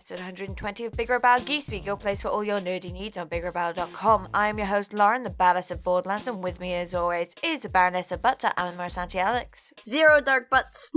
episode 120 of BigRedBarel Geek Speak, your place for all your nerdy needs on BigRedBarel.com. I am your host, Lauren, the badass of Borderlands, and with me, as always, is the Baroness of Butts, Alan Marsanti Alex. Zero dark butts.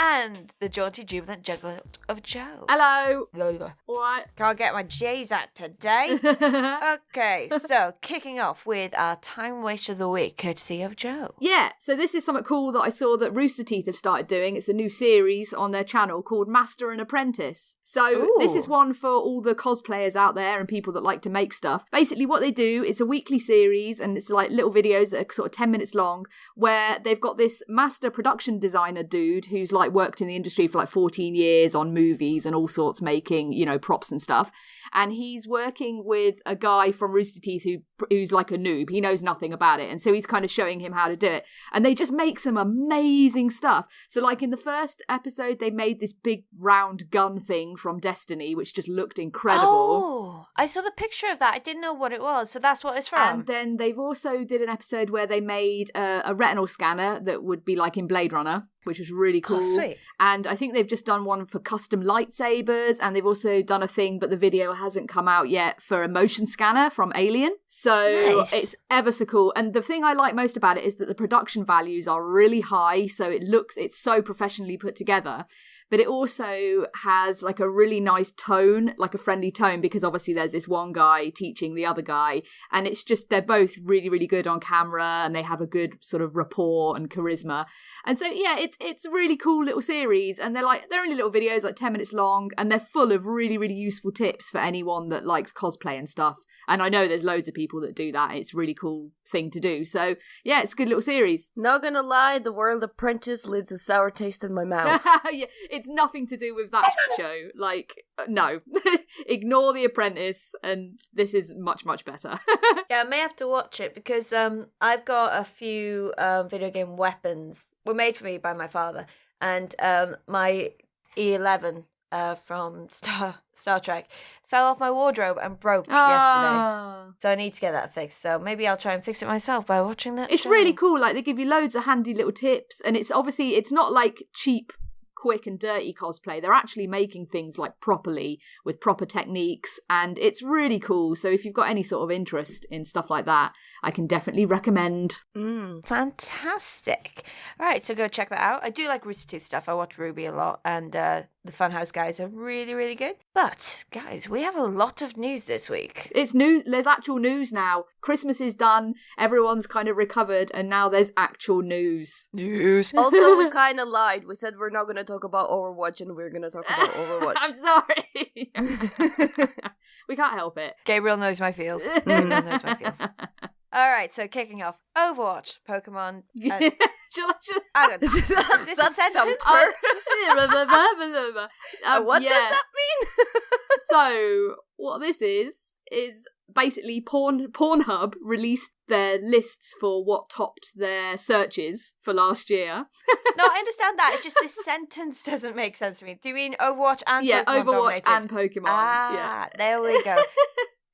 And the jaunty, jubilant juggler of Joe. Hello. Hello. What? Can't get my J's out today. Okay, so kicking off with our time waste of the week, courtesy of Joe. Yeah, so this is something cool that I saw that Rooster Teeth have started doing. It's a new series on their channel called Master and Apprentice. So This is one for all the cosplayers out there and people that like to make stuff. Basically what they do is a weekly series, and it's like little videos that are sort of 10 minutes long, where they've got this master production designer dude who's like worked in the industry for like 14 years on movies and all sorts, making, you know, props and stuff. And he's working with a guy from Rooster Teeth who's like a noob. He knows nothing about it. And so he's kind of showing him how to do it. And they just make some amazing stuff. So like in the first episode, they made this big round gun thing from Destiny, which just looked incredible. Oh, I saw the picture of that. I didn't know what it was. So that's what it's from. And then they've also did an episode where they made a retinal scanner that would be like in Blade Runner, which was really cool. Oh, sweet. And I think they've just done one for custom lightsabers, and they've also done a thing, but the video hasn't come out yet, for a motion scanner from Alien. So nice. It's ever so cool. And the thing I like most about it is that the production values are really high, so it's so professionally put together. But it also has like a really nice tone, like a friendly tone, because obviously there's this one guy teaching the other guy, and it's just, they're both really, really good on camera, and they have a good sort of rapport and charisma. And so, yeah, it's a really cool little series, and they're only little videos, like 10 minutes long, and they're full of really, really useful tips for anyone that likes cosplay and stuff. And I know there's loads of people that do that. It's a really cool thing to do. So, yeah, it's a good little series. Not gonna lie, the word Apprentice leaves a sour taste in my mouth. Yeah, it's nothing to do with that show. Like, no. Ignore The Apprentice, and this is much, much better. Yeah, I may have to watch it because I've got a few video game weapons. Were made for me by my father. And my E11 from Star Trek fell off my wardrobe and broke yesterday. So I need to get that fixed. So maybe I'll try and fix it myself by watching that It's show. really cool. Like, they give you loads of handy little tips, and it's not like cheap, quick and dirty cosplay. They're actually making things like properly, with proper techniques, and it's really cool. So if you've got any sort of interest in stuff like that, I can definitely recommend. Fantastic. All right, so go check that out. I do like Rooster Teeth stuff. I watch Ruby a lot, and the Funhouse guys are really, really good. But, guys, we have a lot of news this week. It's news. There's actual news now. Christmas is done. Everyone's kind of recovered, and now there's actual news. Also, we kind of lied. We said we're not going to talk about Overwatch, and we're going to talk about Overwatch. I'm sorry. We can't help it. Gabriel knows my feels. Gabriel knows my feels. All right, so kicking off, Overwatch, Pokemon. Hang on, this is a sentence. What does that mean? So what this is basically Pornhub released their lists for what topped their searches for last year. No, I understand that. It's just this sentence doesn't make sense to me. Do you mean Overwatch and Pokemon? Overwatch dominated? and Pokemon. There we go.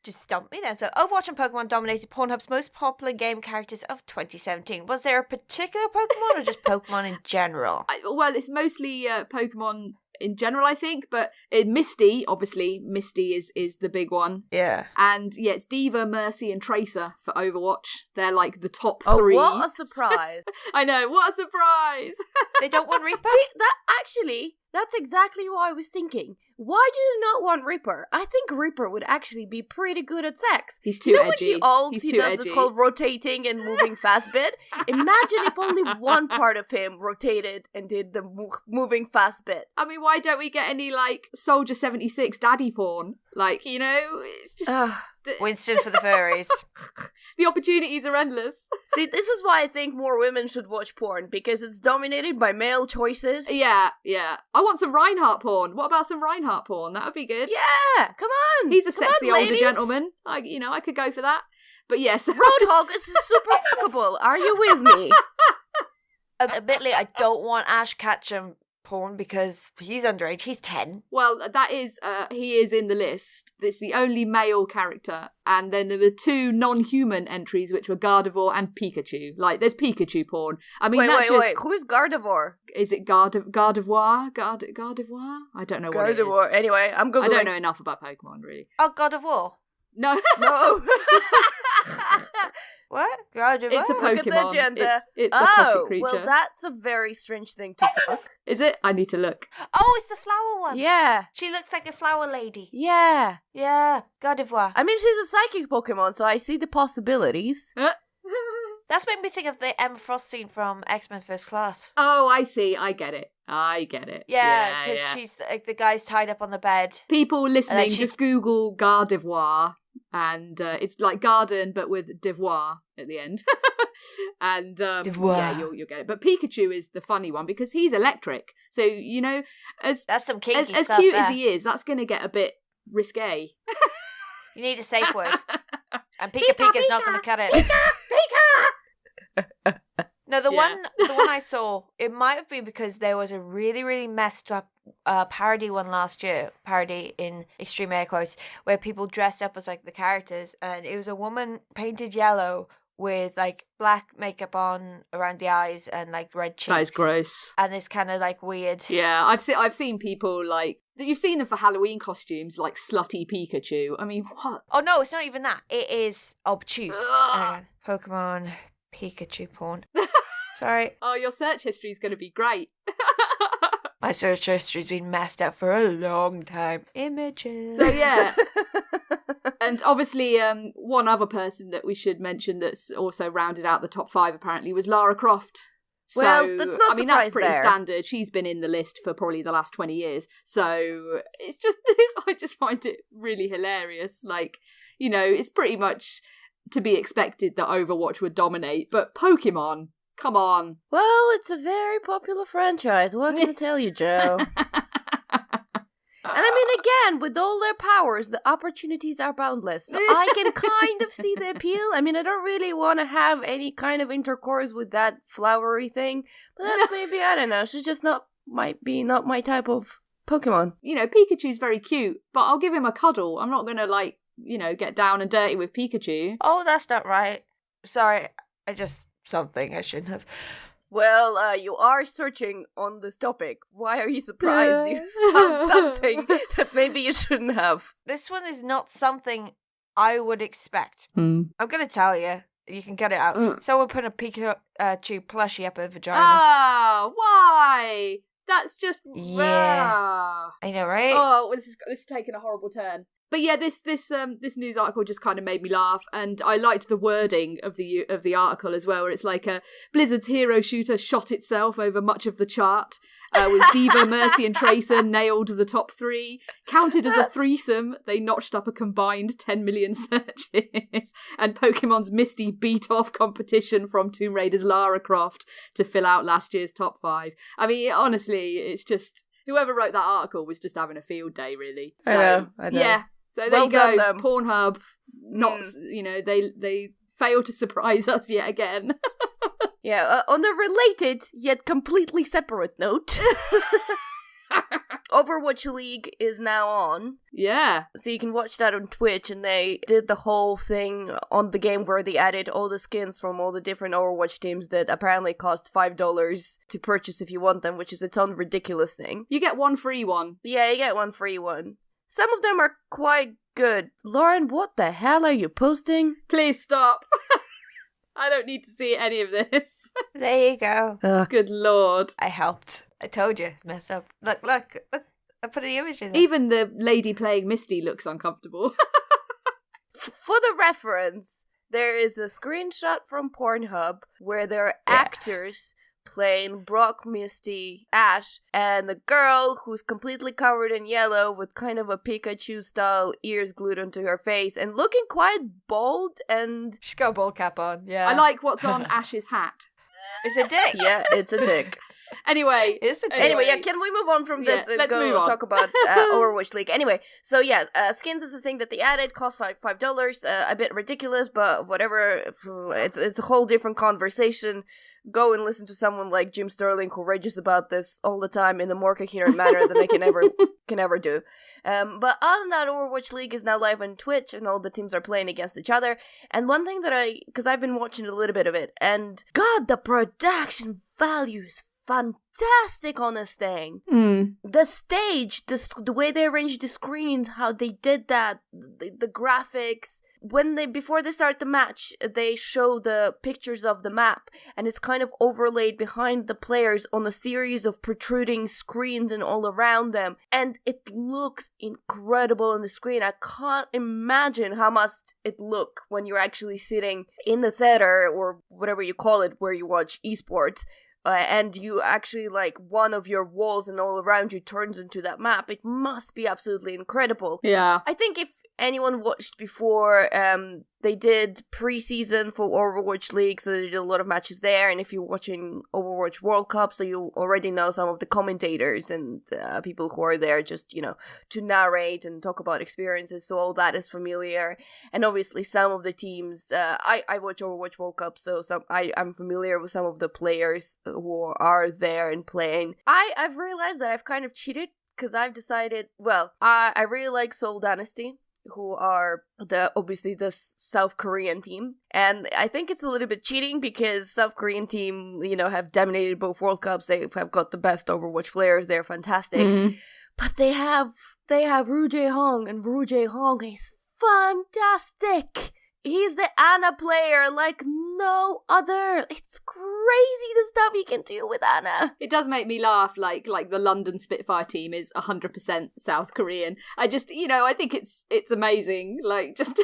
Just stumped me then. So Overwatch and Pokemon dominated Pornhub's most popular game characters of 2017. Was there a particular Pokemon or just Pokemon in general? Well, it's mostly Pokemon in general, I think, but Misty, obviously, Misty is the big one. Yeah. And yeah, it's Diva, Mercy, and Tracer for Overwatch. They're like the top three. Oh, what a surprise. I know, what a surprise. They don't want Reaper? See, that's exactly what I was thinking. Why do you not want Reaper? I think Reaper would actually be pretty good at sex. He's too edgy. When he ults, he does this whole rotating and moving fast bit. Imagine if only one part of him rotated and did the moving fast bit. I mean, why don't we get any, like, Soldier 76 daddy porn? Like, you know, it's just... Winston for the furries. The opportunities are endless. See, this is why I think more women should watch porn, because it's dominated by male choices. Yeah. I want some Reinhardt porn. What about some Reinhardt porn? That would be good. Yeah, come on. He's a sexy older gentleman. I could go for that. But yes. Roadhog is super fuckable. Are you with me? Admittedly, I don't want Ash Ketchum porn because he's underage. He's 10. Well, that is, he is in the list. It's the only male character. And then there were 2 non-human entries, which were Gardevoir and Pikachu. Like, there's Pikachu porn. I mean, wait. Who's Gardevoir? Is it Gardevoir? Gardevoir? I don't know what it is. Gardevoir. Anyway, I'm Googling. I don't know enough about Pokemon, really. Oh, God of War. No. No. What? Gardevoir? It's a Pokemon. Look at the agenda. It's a pocket creature. Well, that's a very strange thing to fuck. Is it? I need to look. Oh, it's the flower one. Yeah. She looks like a flower lady. Yeah. Yeah, Gardevoir. I mean, she's a psychic Pokemon, so I see the possibilities. That's made me think of the Emma Frost scene from X-Men First Class. Oh, I see. I get it. Yeah, because she's like the guy's tied up on the bed. People listening, just Google Gardevoir, and it's like garden but with devoir at the end. And yeah, you'll get it. But Pikachu is the funny one because he's electric. So you know, that's some kinky as stuff cute there. as he is, that's going to get a bit risque. You need a safe word, and Pika's not going to cut it. Pika! No, the one I saw, it might have been because there was a really, really messed up parody one last year, parody in extreme air quotes, where people dressed up as like the characters, and it was a woman painted yellow with like black makeup on around the eyes and like red cheeks. That is gross. And this kind of like weird. Yeah, I've seen people like you've seen them for Halloween costumes, like slutty Pikachu. I mean, what? Oh no, it's not even that. It is obtuse. Pokemon Pikachu porn. Sorry. Oh, your search history is going to be great. My search history's been messed up for a long time. Images. So yeah. And obviously, one other person that we should mention that's also rounded out the top 5 apparently was Lara Croft. Well, so, that's not I mean, that's pretty there. standard. She's been in the list for probably the last 20 years. So it's just, I just find it really hilarious. Like, you know, it's pretty much to be expected that Overwatch would dominate, but Pokemon, come on. Well, it's a very popular franchise. What can I tell you, Joe? And I mean, again, with all their powers, the opportunities are boundless. So I can kind of see the appeal. I mean, I don't really want to have any kind of intercourse with that flowery thing. But that's maybe, I don't know, she's just might be not my type of Pokemon. You know, Pikachu's very cute, but I'll give him a cuddle. I'm not going to, like, you know, get down and dirty with Pikachu. Oh, that's not right. Sorry, something I shouldn't have. Well, you are searching on this topic. Why are you surprised you found something that maybe you shouldn't have? This one is not something I would expect. I'm going to tell you. You can get it out. Someone put a Pikachu plushie up her vagina. Oh, why? That's just... Yeah. I know, right? Oh, this is taking a horrible turn. But yeah, this news article just kind of made me laugh, and I liked the wording of the article as well, where it's like Blizzard's hero shooter shot itself over much of the chart, with Diva, Mercy, and Tracer nailed the top 3. Counted as a threesome, they notched up a combined 10 million searches, and Pokemon's Misty beat off competition from Tomb Raider's Lara Croft to fill out last year's top 5. I mean, honestly, it's just whoever wrote that article was just having a field day, really. So, I know. Yeah. So there you go, Pornhub, not, you know, they fail to surprise us yet again. Yeah, on a related, yet completely separate note, Overwatch League is now on. Yeah. So you can watch that on Twitch, and they did the whole thing on the game where they added all the skins from all the different Overwatch teams that apparently cost $5 to purchase if you want them, which is its own ridiculous thing. You get one free one. Yeah, you get one free one. Some of them are quite good. Lauren, what the hell are you posting? Please stop. I don't need to see any of this. There you go. Ugh. Good lord. I helped. I told you it's messed up. Look. I put the images in. Even the lady playing Misty looks uncomfortable. For the reference, there is a screenshot from Pornhub where there are actors playing Brock, Misty, Ash, and the girl who's completely covered in yellow with kind of a Pikachu-style ears glued onto her face and looking quite bold and... She's got a ball cap on, yeah. I like what's on Ash's hat. It's a dick. Yeah, it's a dick. Anyway, Anyway, can we move on from this and go talk about Overwatch League? Anyway, so skins is a thing that they added, cost $5, a bit ridiculous, but whatever. It's a whole different conversation. Go and listen to someone like Jim Sterling who rages about this all the time in a more coherent manner than I can ever do. But other than that, Overwatch League is now live on Twitch, and all the teams are playing against each other. And one thing because I've been watching a little bit of it, and God, the production values fantastic on this thing. The stage, the way they arranged the screens, how they did that, the graphics. Before they start the match, they show the pictures of the map, and it's kind of overlaid behind the players on a series of protruding screens and all around them, and it looks incredible on the screen. I can't imagine how must it look when you're actually sitting in the theater, or whatever you call it, where you watch esports. And you actually, like, one of your walls and all around you turns into that map. It must be absolutely incredible. Yeah. I think if anyone watched before, they did pre-season for Overwatch League, so they did a lot of matches there. And if you're watching Overwatch World Cup, so you already know some of the commentators and people who are there just, to narrate and talk about experiences. So all that is familiar. And obviously some of the teams, I watch Overwatch World Cup, so I'm familiar with some of the players who are there and playing. I've realized that I've kind of cheated, because I've decided, I really like Seoul Dynasty, who are obviously the South Korean team. And I think it's a little bit cheating, because South Korean team, have dominated both World Cups. They have got the best Overwatch players. They're fantastic. But they have Ru Jae-hong, and Ru Jae-hong is fantastic. He's the Ana player like no other. It's crazy the stuff he can do with Ana. It does make me laugh, like the London Spitfire team is 100% South Korean. I just, I think it's amazing. Like, just,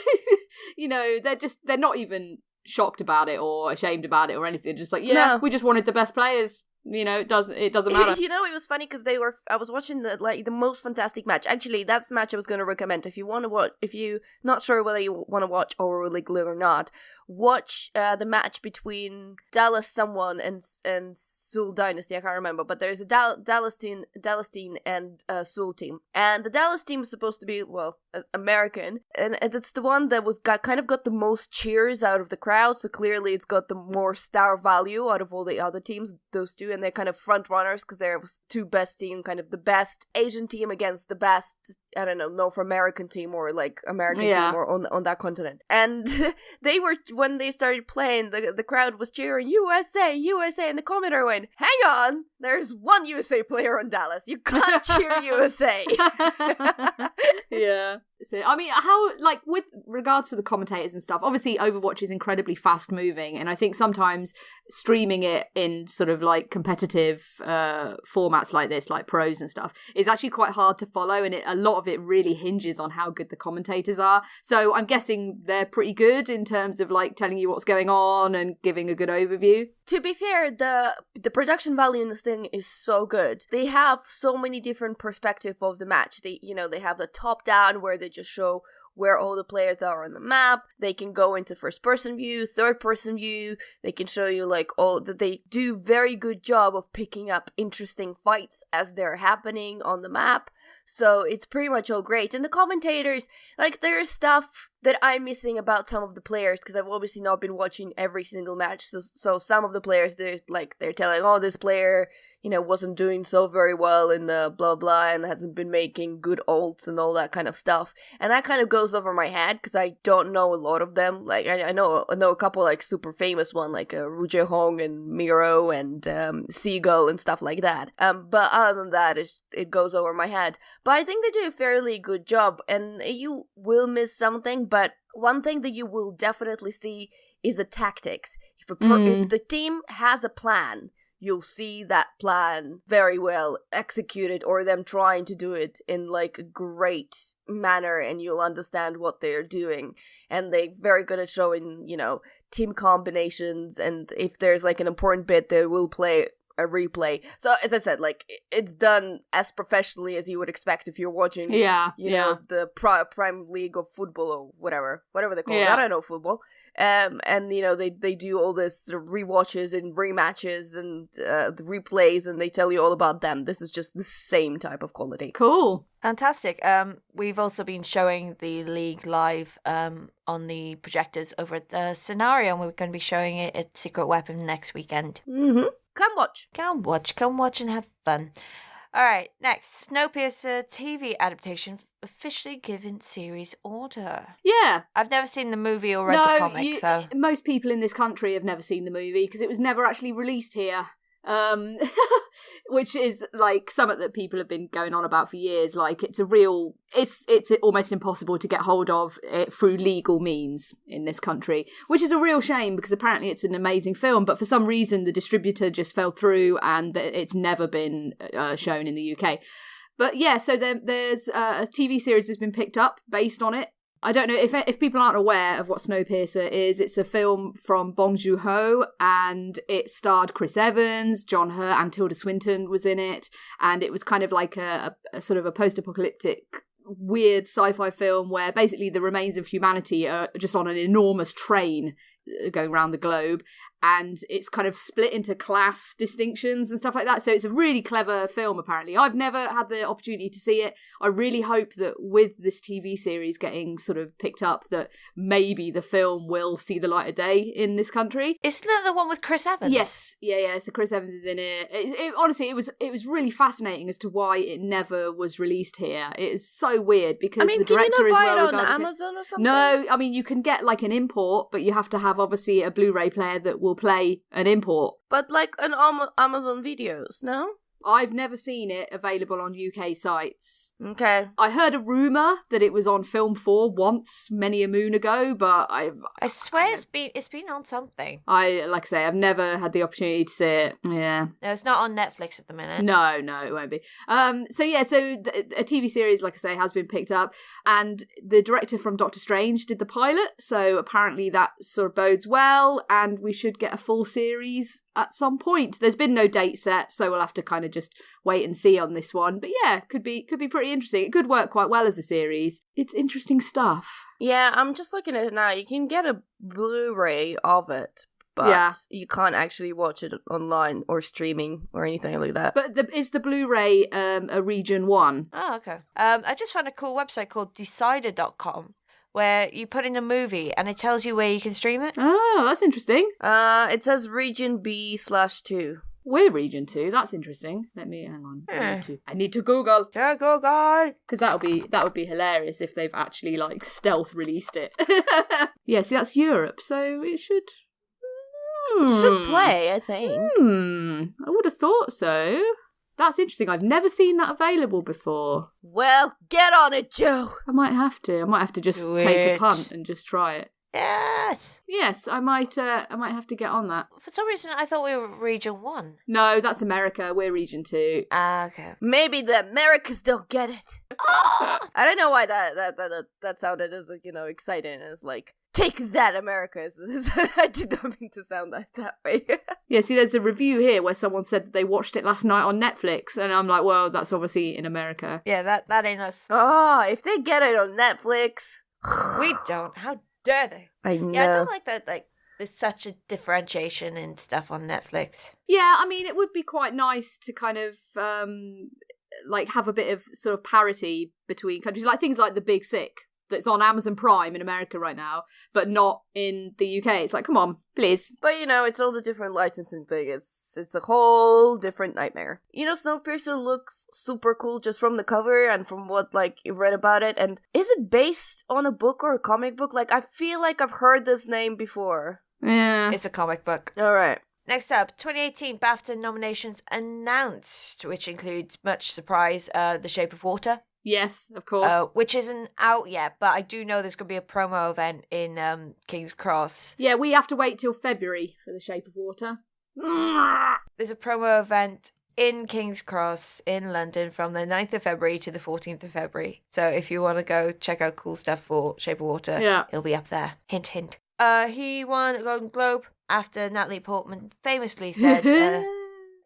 they're not even shocked about it or ashamed about it or anything. Just like, we just wanted the best players. It doesn't matter. It was funny because I was watching the most fantastic match. Actually, that's the match I was going to recommend. If you're not sure whether you want to watch Overwatch League or not, watch the match between Dallas someone and Seoul Dynasty. I can't remember, but there's a Dallas team and Seoul team, and the Dallas team is supposed to be American, and it's the one that got the most cheers out of the crowd. So clearly, it's got the more star value out of all the other teams. Those two, and they're kind of front runners because they're two best team, kind of the best Asian team against the best, I don't know, North American team or like American team or on that continent. And they were, when they started playing, the crowd was cheering USA, USA, and the commentator went, "Hang on, there's one USA player on Dallas. You can't cheer USA." Yeah. So, I mean, how, like, with regards to the commentators and stuff, obviously Overwatch is incredibly fast moving, and I think sometimes streaming it in sort of like competitive formats like this, like pros and stuff, is actually quite hard to follow, and a lot of it really hinges on how good the commentators are. So I'm guessing they're pretty good in terms of like telling you what's going on and giving a good overview. To be fair, the production value in this thing is so good. They have so many different perspectives of the match. They have the top down where they just show where all the players are on the map. They can go into first person view, third person view. They can show you like all that. They do very good job of picking up interesting fights as they're happening on the map. So it's pretty much all great. And the commentators, like, there's stuff that I'm missing about some of the players, because I've obviously not been watching every single match. So some of the players, they're telling, oh, this player, wasn't doing so very well in the blah blah and hasn't been making good ults and all that kind of stuff. And that kind of goes over my head because I don't know a lot of them. Like, I know a couple like super famous one, like Ru Jae-hong and Miro and Seagull and stuff like that. But other than that, it goes over my head. But I think they do a fairly good job, and you will miss something. But one thing that you will definitely see is the tactics. If the team has a plan, you'll see that plan very well executed, or them trying to do it in like a great manner, and you'll understand what they're doing. And they're very good at showing, team combinations, and if there's like an important bit, they will play a replay. So as I said, like, it's done as professionally as you would expect if you're watching the Prime League of football or whatever they call it. I don't know football. And you know, they do all this sort of rewatches and rematches and the replays, and they tell you all about them. This is just the same type of quality. Cool. Fantastic. We've also been showing the League live on the projectors over at the Scenario, and we're going to be showing it at Secret Weapon next weekend. Mm-hmm. Come watch. Come watch and have fun. All right, next, Snowpiercer TV adaptation officially given series order. Yeah. I've never seen the movie or read the comic, so... Most people in this country have never seen the movie because it was never actually released here. Which is like something that people have been going on about for years. Like it's almost impossible to get hold of it through legal means in this country, which is a real shame because apparently it's an amazing film, but for some reason the distributor just fell through and it's never been shown in the UK. But yeah, so there's a TV series that's been picked up based on it. I don't know if people aren't aware of what Snowpiercer is. It's a film from Bong Joon-ho, and it starred Chris Evans, John Hurt, and Tilda Swinton was in it, and it was kind of like a sort of a post-apocalyptic weird sci-fi film where basically the remains of humanity are just on an enormous train going around the globe, and it's kind of split into class distinctions and stuff like that. So it's a really clever film, apparently. I've never had the opportunity to see it. I really hope that with this TV series getting sort of picked up, that maybe the film will see the light of day in this country. Isn't that the one with Chris Evans? Yes. Yeah. So Chris Evans is in it. Honestly, it was really fascinating as to why it never was released here. It is so weird because the director is well regarded. Can you not buy it on Amazon or something? No, I mean, you can get like an import, but you have to have obviously a Blu-ray player that will play an import. But like an Amazon Videos, no? I've never seen it available on UK sites. Okay. I heard a rumour that it was on Film 4 once, many a moon ago, but I swear it's been on something. Like I say, I've never had the opportunity to see it. Yeah. No, it's not on Netflix at the minute. No, it won't be. So a TV series, like I say, has been picked up, and the director from Doctor Strange did the pilot, so apparently that sort of bodes well, and we should get a full series at some point. There's been no date set, so we'll have to kind of just wait and see on this one. But yeah, could be pretty interesting. It could work quite well as a series. It's interesting stuff. Yeah, I'm just looking at it now. You can get a Blu-ray of it, but you can't actually watch it online or streaming or anything like that. But is the Blu-ray a region 1? Oh, okay. I just found a cool website called decider.com, where you put in a movie and it tells you where you can stream it. Oh, that's interesting. It says region B/2. We're region 2. That's interesting. Hang on. I need to Google. Yeah, Google. Because that would be hilarious if they've actually like stealth released it. Yeah, see, that's Europe, so it should play, I think. I would have thought so. That's interesting. I've never seen that available before. Well, get on it, Joe. I might have to just take a punt and just try it. Yes, I might have to get on that. For some reason, I thought we were region 1. No, that's America. We're region 2. Okay. Maybe the Americans don't get it. I don't know why that sounded as exciting. It's like, take that, America. I did not mean to sound that way. Yeah, see, there's a review here where someone said that they watched it last night on Netflix, and I'm like, well, that's obviously in America. Yeah, that ain't us. Oh, if they get it on Netflix. We don't. How dare they? I know. Yeah, I don't like that, like, there's such a differentiation in stuff on Netflix. Yeah, I mean, it would be quite nice to kind of, have a bit of sort of parity between countries, like things like The Big Sick, that's on Amazon Prime in America right now, but not in the UK. It's like, come on, please. But it's all the different licensing thing. It's a whole different nightmare. Snowpiercer looks super cool just from the cover and from what you read about it. And is it based on a book or a comic book? I feel like I've heard this name before. Yeah, it's a comic book. All right. Next up, 2018 BAFTA nominations announced, which includes much surprise, The Shape of Water. Yes, of course. Which isn't out yet, but I do know there's going to be a promo event in King's Cross. Yeah, we have to wait till February for The Shape of Water. There's a promo event in King's Cross in London from the 9th of February to the 14th of February. So if you want to go check out cool stuff for Shape of Water, it'll be up there. Hint, hint. He won a Golden Globe after Natalie Portman famously said...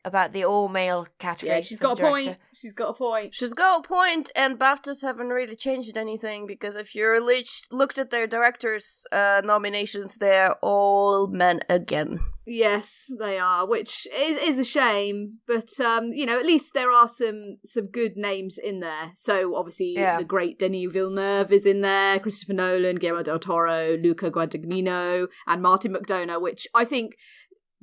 about the all-male category. Yeah, she's got a point. She's got a point. She's got a point, and BAFTAs haven't really changed anything, because if you looked at their directors' nominations, they're all men again. Yes, they are, which is a shame, but, at least there are some good names in there. So, obviously, the great Denis Villeneuve is in there, Christopher Nolan, Guillermo del Toro, Luca Guadagnino, and Martin McDonagh, which I think,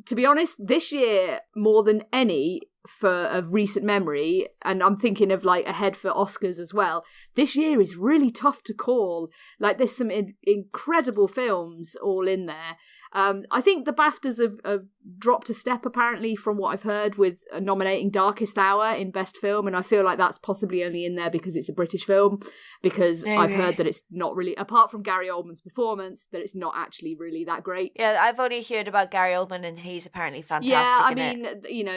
to be honest, this year, more than any of recent memory, and I'm thinking of like ahead for Oscars as well, this year is really tough to call. Like, there's some incredible films all in there. I think the BAFTAs have dropped a step, apparently, from what I've heard, with nominating Darkest Hour in Best Film, and I feel like that's possibly only in there because it's a British film, because I've heard that it's not really, apart from Gary Oldman's performance, that it's not actually really that great. Yeah, I've only heard about Gary Oldman, and he's apparently fantastic. Yeah, I mean,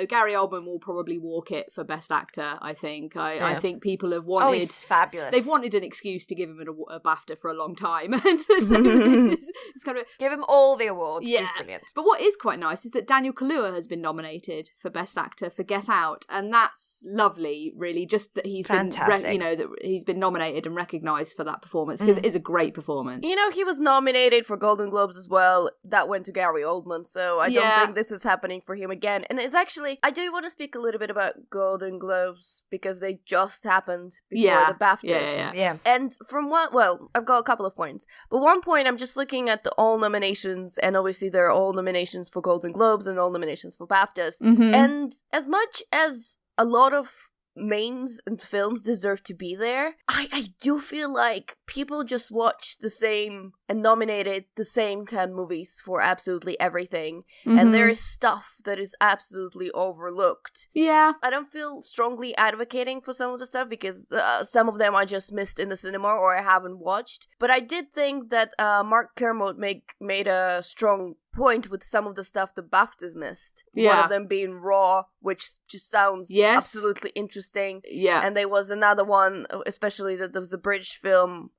Gary Oldman will probably walk it for Best Actor, I think. I think people have wanted... Oh, he's fabulous. They've wanted an excuse to give him a BAFTA for a long time. It's kind of... Give him all the awards. Yeah. He's brilliant. But what is quite nice is that Daniel Kaluuya has been nominated for Best Actor for Get Out, and that's lovely, really, just that he's fantastic. That he's been nominated and recognised for that performance, because it is a great performance. He was nominated for Golden Globes as well. That went to Gary Oldman, so I don't think this is happening for him again. And it's actually, I do want to speak a little bit about Golden Globes, because they just happened before the BAFTAs. Yeah. And from I've got a couple of points. But one point, I'm just looking at the all nominations, and obviously there are all nominations for Golden Globes and all nominations for BAFTAs. Mm-hmm. And as much as a lot of names and films deserve to be there, I do feel like people just watch the same and nominated the same 10 movies for absolutely everything, and there is stuff that is absolutely overlooked. Yeah. I don't feel strongly advocating for some of the stuff, because some of them I just missed in the cinema or I haven't watched, but I did think that Mark Kermode made a strong point with some of the stuff the BAFTAs missed. One of them being Raw, which just sounds absolutely interesting. Yeah. And there was another one, especially that there was a British film,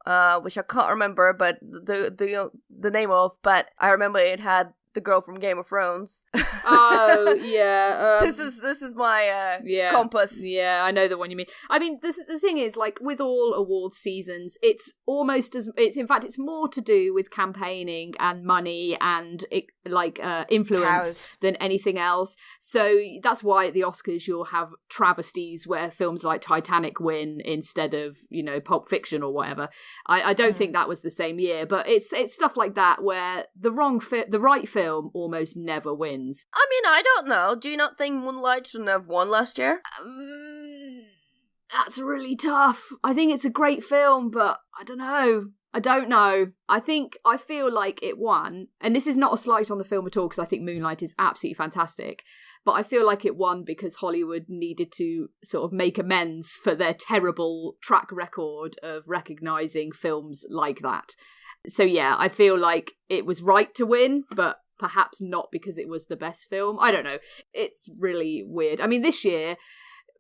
which I can't remember, but the name of, but I remember it had the girl from Game of Thrones. Oh, yeah. This is my compass. Yeah, I know the one you mean. I mean, the thing is, like, with all awards seasons, it's it's more to do with campaigning and money and influence than anything else. So that's why at the Oscars you'll have travesties where films like Titanic win instead of, Pulp Fiction or whatever. I don't think that was the same year, but it's stuff like that where the right film almost never wins. I mean, I don't know. Do you not think Moonlight shouldn't have won last year? That's really tough. I think it's a great film, but I don't know. I feel like it won, and this is not a slight on the film at all, because I think Moonlight is absolutely fantastic, but I feel like it won because Hollywood needed to sort of make amends for their terrible track record of recognising films like that. So yeah, I feel like it was right to win, but perhaps not because it was the best film. I don't know. It's really weird. I mean, this year,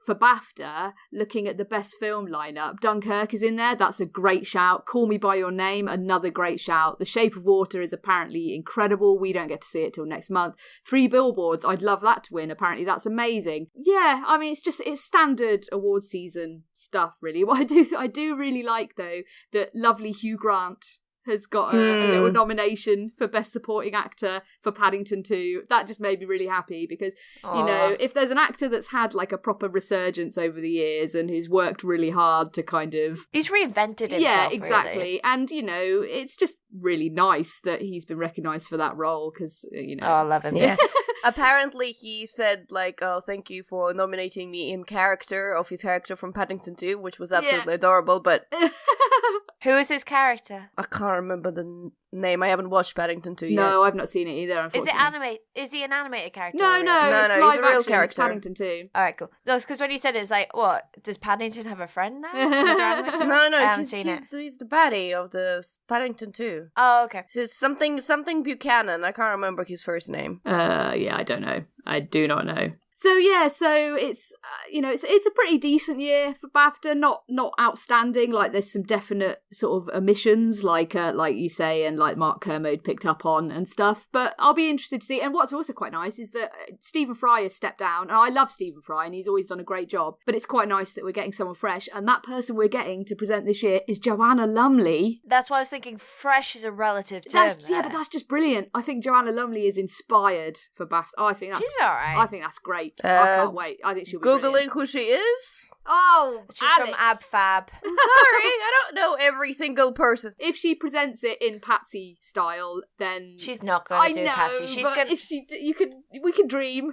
for BAFTA, looking at the best film lineup, Dunkirk is in there. That's a great shout. Call Me By Your Name, another great shout. The Shape of Water is apparently incredible. We don't get to see it till next month. 3 Billboards, I'd love that to win. Apparently that's amazing. Yeah, I mean, it's standard awards season stuff, really. What I do really like, though, that lovely Hugh Grant has got a little nomination for Best Supporting Actor for Paddington 2. That just made me really happy, because, if there's an actor that's had like a proper resurgence over the years and who's worked really hard to kind of... He's reinvented himself, yeah, exactly. Really. And, it's just really nice that he's been recognised for that role, because, Oh, I love him. Yeah. Apparently he said, like, oh, thank you for nominating me in character of his character from Paddington 2, which was absolutely adorable, but... Who is his character? I can't remember the name. I haven't watched Paddington 2 yet. No, I've not seen it either, unfortunately. Is he an animated character? No, it's live he's a real action. character. It's Paddington 2. Alright, cool. No, because when you said it, it's like, what? Does Paddington have a friend now? No, he's the baddie of the Paddington 2. Oh, okay. So it's something Buchanan. I can't remember his first name. Yeah, I don't know. I do not know. So it's it's a pretty decent year for BAFTA, not outstanding. Like there's some definite sort of omissions, like you say, and like Mark Kermode picked up on and stuff. But I'll be interested to see. And what's also quite nice is that Stephen Fry has stepped down, and I love Stephen Fry, and he's always done a great job. But it's quite nice that we're getting someone fresh, and that person we're getting to present this year is Joanna Lumley. That's why I was thinking fresh is a relative term. But that's just brilliant. I think Joanna Lumley is inspired for BAFTA. I think that's she's all right. I think that's great. I can't wait. I think she'll be Googling brilliant. who she is? Oh, She's Alex. from AbFab. Sorry, I don't know every single person. If she presents it in Patsy style, then She's not going to do Patsy. She's but going. if we could dream.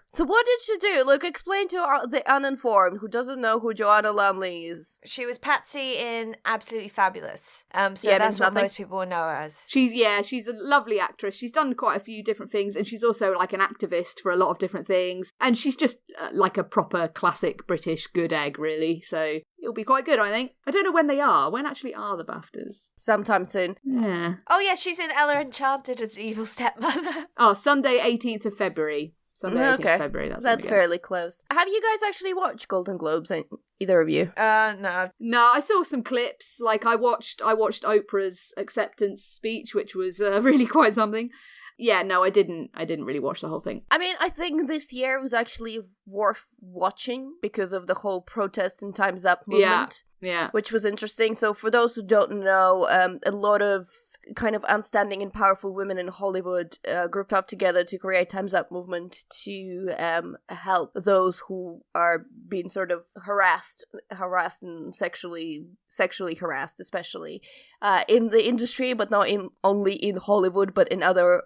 So what did she do? Look, explain to the uninformed who doesn't know who Joanna Lumley is. She was Patsy in Absolutely Fabulous. So Yeah, that's means what nothing. most people will know her as. She's a lovely actress. She's done quite a few different things, and she's also like an activist for a lot of different things. And she's just like a proper classic British good egg, really. So it'll be quite good, I think. I don't know when they are. When actually are the BAFTAs? Sometime soon. Yeah. Oh yeah, she's in Ella Enchanted as evil stepmother. Oh, Sunday, 18th of February. Sunday, 18th of February. That's fairly close. Have you guys actually watched Golden Globes? Either of you? No. No, I saw some clips. Like I watched Oprah's acceptance speech, which was really quite something. Yeah, no, I didn't really watch the whole thing. I mean, I think this year was actually worth watching because of the whole protest and Time's Up movement. Yeah. Which was interesting. So for those who don't know, a lot of kind of outstanding and powerful women in Hollywood grouped up together to create Time's Up movement to help those who are being sort of harassed and sexually harassed, especially in the industry, but not only in Hollywood, but in other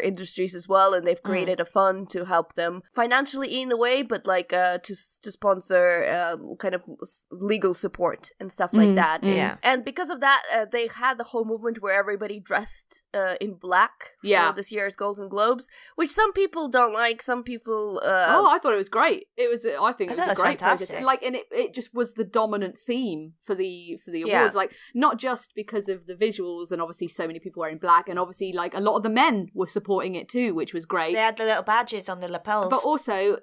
industries as well. And they've created a fund to help them financially in a way, but like to sponsor kind of legal support and stuff like that. Yeah. And because of that, they had the whole movement where everybody dressed in black for this year's Golden Globes, which some people don't like. Some people. I thought it was great. I think it was a great fantastic. process. Like, and it just was the dominant theme for the awards. Yeah. Like, not just because of the visuals and obviously so many people wearing black, and obviously like a lot of the men were supporting it too, which was great. They had the little badges on the lapels. But also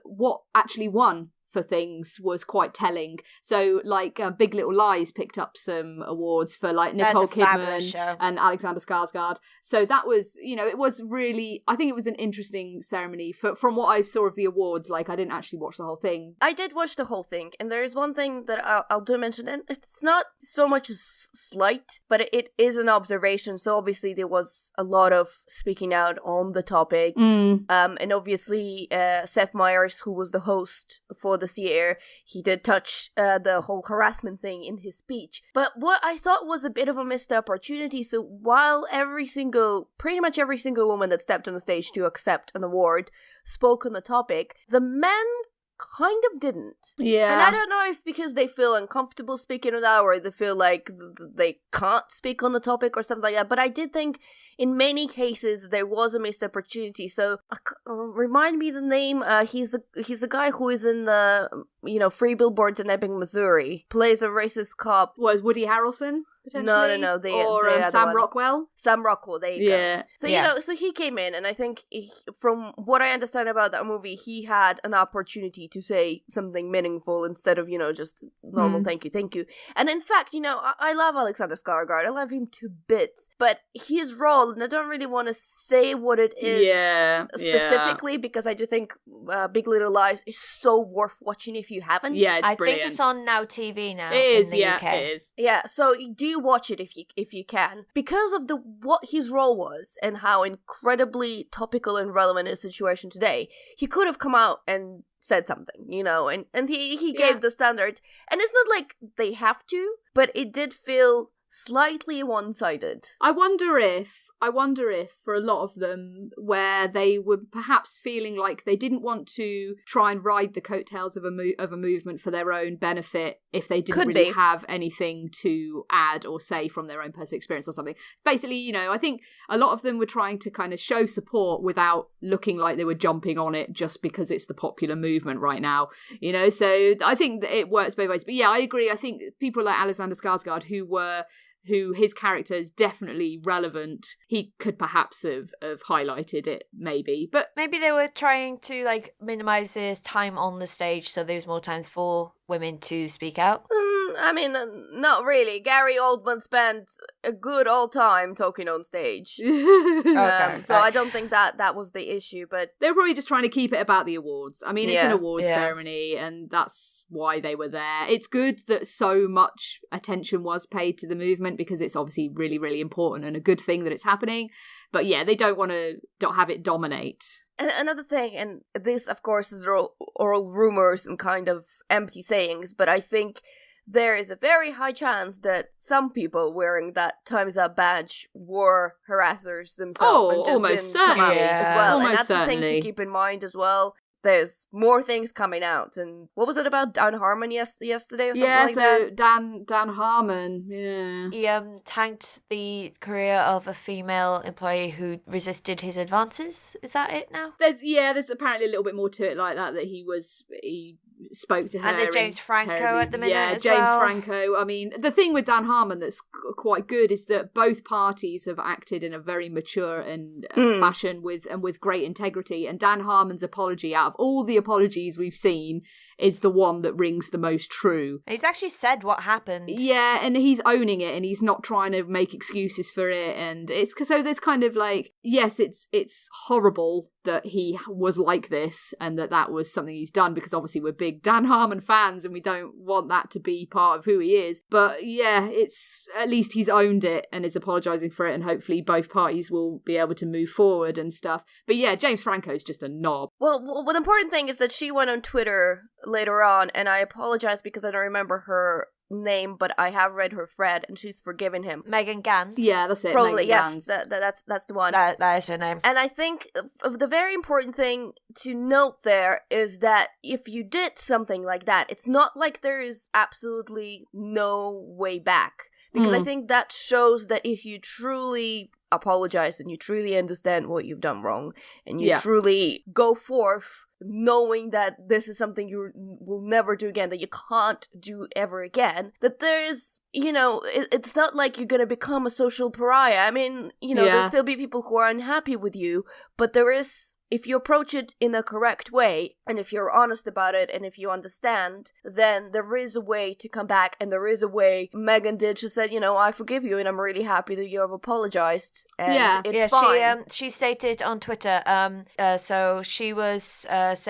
what actually won for things was quite telling. So like Big Little Lies picked up some awards for like Nicole Kidman and Alexander Skarsgård. So that was, it was really, I think it was an interesting ceremony from what I saw of the awards. Like I didn't actually watch the whole thing. I did watch the whole thing, and there is one thing that I'll do mention, and it's not so much as slight, but it is an observation. So obviously there was a lot of speaking out on the topic, and obviously Seth Meyers, who was the host for this year, he did touch the whole harassment thing in his speech. But what I thought was a bit of a missed opportunity, so while pretty much every single woman that stepped on the stage to accept an award spoke on the topic, the men kind of didn't. Yeah. And I don't know if because they feel uncomfortable speaking on that, or they feel like they can't speak on the topic or something like that. But I did think in many cases there was a missed opportunity. So remind me the name. He's the guy who is in the Free Billboards in Ebbing, Missouri. Plays a racist cop. Was Woody Harrelson? No. Sam Rockwell. Sam Rockwell, there you go. So, Yeah. So he came in, and I think from what I understand about that movie, he had an opportunity to say something meaningful instead of, just normal thank you. And in fact, I love Alexander Skarsgård. I love him to bits. But his role, and I don't really want to say what it is specifically, because I do think Big Little Lies is so worth watching if you haven't. Yeah, it's brilliant. I think it's on Now TV now. It is, in the UK. it is. Yeah, so do watch it if you can, because of what his role was and how incredibly topical and relevant is the situation today. He could have come out and said something, and he gave the standard, and it's not like they have to, but it did feel slightly one-sided. I wonder if for a lot of them, where they were perhaps feeling like they didn't want to try and ride the coattails of a movement for their own benefit, if they didn't have anything to add or say from their own personal experience or something. Basically, I think a lot of them were trying to kind of show support without looking like they were jumping on it just because it's the popular movement right now. So I think that it works both ways. But yeah, I agree. I think people like Alexander Skarsgård, who were who his character is definitely relevant, he could perhaps have highlighted it, maybe. But maybe they were trying to like minimize his time on the stage, so there's more times for women to speak out. I mean, not really. Gary Oldman spent a good old time talking on stage. So I don't think that was the issue, but... They were probably just trying to keep it about the awards. I mean, it's an awards ceremony, and that's why they were there. It's good that so much attention was paid to the movement, because it's obviously really, really important and a good thing that it's happening. But yeah, they don't want to have it dominate. And another thing, and this, of course, is all rumors and kind of empty sayings, but I think there is a very high chance that some people wearing that Time's Up badge were harassers themselves and just almost didn't come out certainly. as well. Almost and that's certainly. the thing to keep in mind as well. There's more things coming out, and what was it about Dan Harmon yesterday or something like that? Dan Harmon, He tanked the career of a female employee who resisted his advances. Is that it now? There's apparently a little bit more to it like that he spoke to her. And there's James Franco at the minute as James well. Franco. I mean, the thing with Dan Harmon that's quite good is that both parties have acted in a very mature and fashion with great integrity, and Dan Harmon's apology, out of all the apologies we've seen, is the one that rings the most true. He's actually said what happened. Yeah, and he's owning it, and he's not trying to make excuses for it, and it's so there's kind of like, yes, it's horrible that he was like this and that was something he's done, because obviously we're big Dan Harmon fans and we don't want that to be part of who he is. But yeah, it's at least he's owned it and is apologising for it, and hopefully both parties will be able to move forward and stuff. But yeah, James Franco's just a knob. Well, the important thing is that she went on Twitter later on, and I apologize because I don't remember her name, but I have read her thread, and she's forgiven him. Megan Gans. Yeah, that's it. Probably, Megan yes. Gans. That's the one. That is her name. And I think the very important thing to note there is that if you did something like that, it's not like there is absolutely no way back. Because I think that shows that if you truly apologize and you truly understand what you've done wrong, and you truly go forth knowing that this is something you will never do again, that you can't do ever again, that there is, it's not like you're gonna become a social pariah. I mean, there'll still be people who are unhappy with you, but there is, if you approach it in a correct way, and if you're honest about it, and if you understand, then there is a way to come back, and there is a way Megan did. She said, I forgive you, and I'm really happy that you have apologized, and it's fine. She stated on Twitter, so she was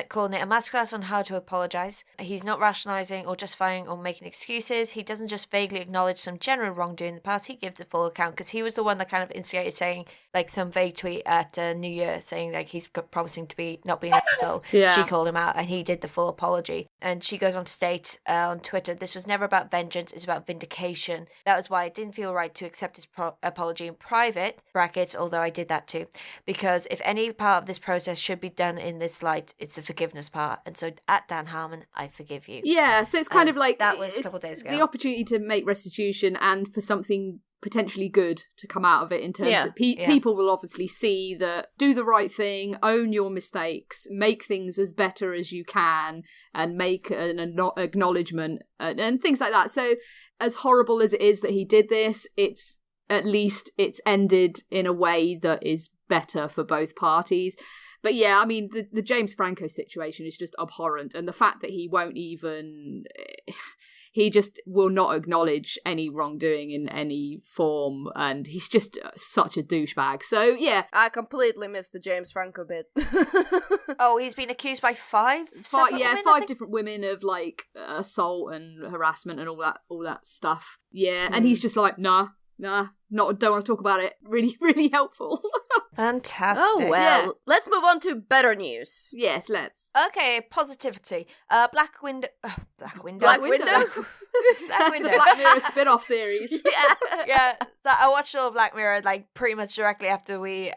calling it a masterclass on how to apologize. He's not rationalizing or justifying or making excuses. He doesn't just vaguely acknowledge some general wrongdoing in the past. He gives the full account, because he was the one that kind of instigated saying, like, some vague tweet at New Year saying, like, he's promising to be not being an asshole. She called him out, and he did the full apology. And she goes on to state on Twitter, this was never about vengeance, it's about vindication. That was why it didn't feel right to accept his apology in private, brackets, although I did that too, because if any part of this process should be done in this light, it's the forgiveness part. And so at Dan Harmon, I forgive you. Yeah, so it's kind of like, that was a couple of days ago, the opportunity to make restitution and for something potentially good to come out of it, in terms that people will obviously see that do the right thing, own your mistakes, make things as better as you can, and make an acknowledgement and things like that. So as horrible as it is that he did this, it's at least it's ended in a way that is better for both parties. But yeah, I mean, the James Franco situation is just abhorrent, and the fact that he won't even... He just will not acknowledge any wrongdoing in any form, and he's just such a douchebag. So, yeah. I completely missed the James Franco bit. Oh, he's been accused by five different women of, like, assault and harassment and all that stuff. Yeah, and he's just like, nah, don't want to talk about it. Really, really helpful. Fantastic. Oh, well. Let's move on to better news. Yes, let's. Okay, positivity. Black Widow. That's the Black Mirror spin-off series. Yeah. I watched all of Black Mirror, like, pretty much directly after we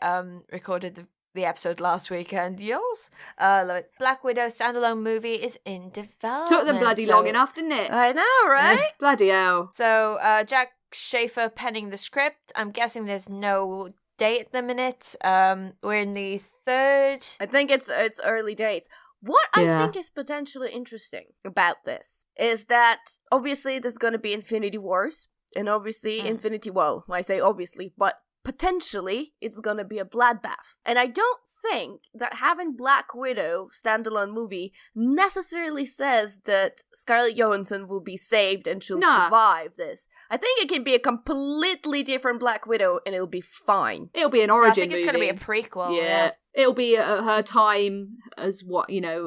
recorded the episode last week, and yours? Love it. Black Widow standalone movie is in development. Took them bloody long enough, didn't it? I know, right? Bloody hell. So, Jack Schaefer penning the script. I'm guessing there's no date at the minute. We're in the third. I think it's early days. What I think is potentially interesting about this is that obviously there's going to be Infinity Wars, And obviously, I say obviously, but potentially it's gonna be a bloodbath. And I don't think that having Black Widow standalone movie necessarily says that Scarlett Johansson will be saved and she'll survive this. I think it can be a completely different Black Widow and it'll be fine. It'll be an origin movie. I think it's going to be a prequel. Yeah. It'll be her time as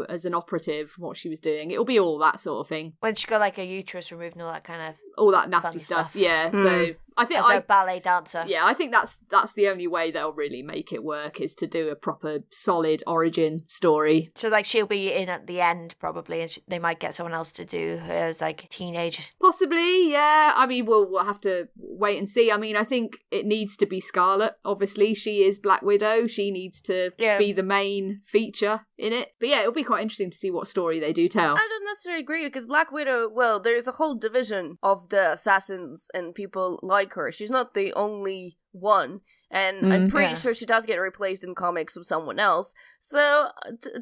as an operative, what she was doing. It'll be all that sort of thing. When she got like a uterus removed and all that kind of all that nasty stuff. Yeah. So I think as a ballet dancer. Yeah, I think that's the only way they'll really make it work is to do a proper solid origin story. So like she'll be in at the end probably, and they might get someone else to do her as like a teenage. Possibly, yeah. I mean, we'll have to wait and see. I mean, I think it needs to be Scarlet. Obviously, she is Black Widow. She needs to be the main feature in it. But yeah, it'll be quite interesting to see what story they do tell. I don't necessarily agree because Black Widow, well, there's a whole division of the assassins and people like her. She's not the only one. And I'm pretty sure she does get replaced in comics with someone else. So,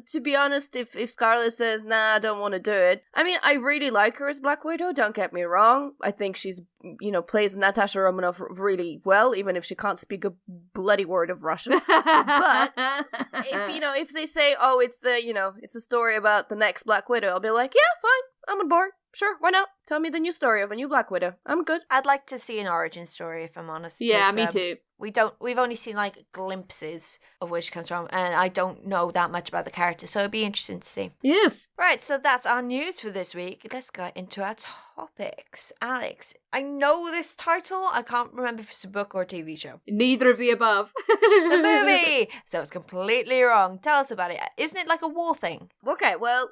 to be honest, if Scarlett says, nah, I don't want to do it. I mean, I really like her as Black Widow, don't get me wrong. I think she's, plays Natasha Romanoff really well, even if she can't speak a bloody word of Russian. But, if they say, oh, it's a story about the next Black Widow, I'll be like, yeah, fine, I'm on board. Sure, why not? Tell me the new story of a new Black Widow. I'm good. I'd like to see an origin story, if I'm honest. Yeah, me too. We've only seen like glimpses of where she comes from, and I don't know that much about the character, so it'd be interesting to see. Yes. Right, so that's our news for this week. Let's get into our topics. Alex, I know this title. I can't remember if it's a book or a TV show. Neither of the above. It's a movie! So it's completely wrong. Tell us about it. Isn't it like a war thing? Okay, well,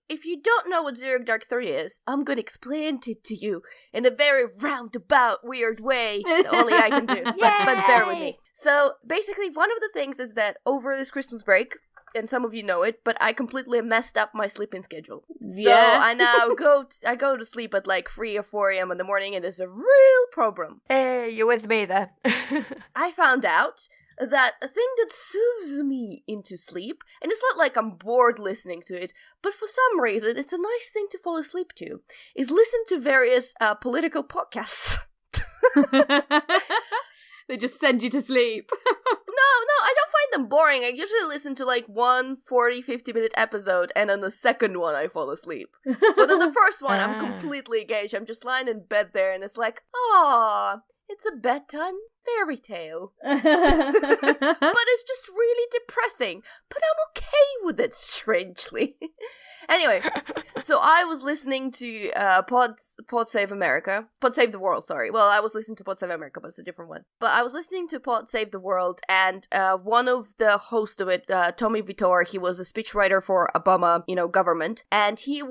if you don't know what Zero Dark 30 is, I'm gonna explain it to you in a very roundabout, weird way that only I can do. But bear with me. So, basically, one of the things is that over this Christmas break, and some of you know it, but I completely messed up my sleeping schedule. Yeah. So, I now go to sleep at like 3 or 4 a.m. in the morning, and it's a real problem. Hey, you're with me there. I found out that a thing that soothes me into sleep, and it's not like I'm bored listening to it, but for some reason, it's a nice thing to fall asleep to, is listen to various political podcasts. They just send you to sleep. No, I don't find them boring. I usually listen to like 1 40-50-minute episode, and on the second one I fall asleep. But in the first one, I'm completely engaged. I'm just lying in bed there, and it's like, aw, it's a bedtime fairy tale. But it's just really depressing. But I'm okay with it, strangely. Anyway, so I was listening to Pod Save America. Pod Save the World, sorry. Well, I was listening to Pod Save America, but it's a different one. But I was listening to Pod Save the World, and one of the hosts of it, Tommy Vitor, he was a speechwriter for Obama, government. And he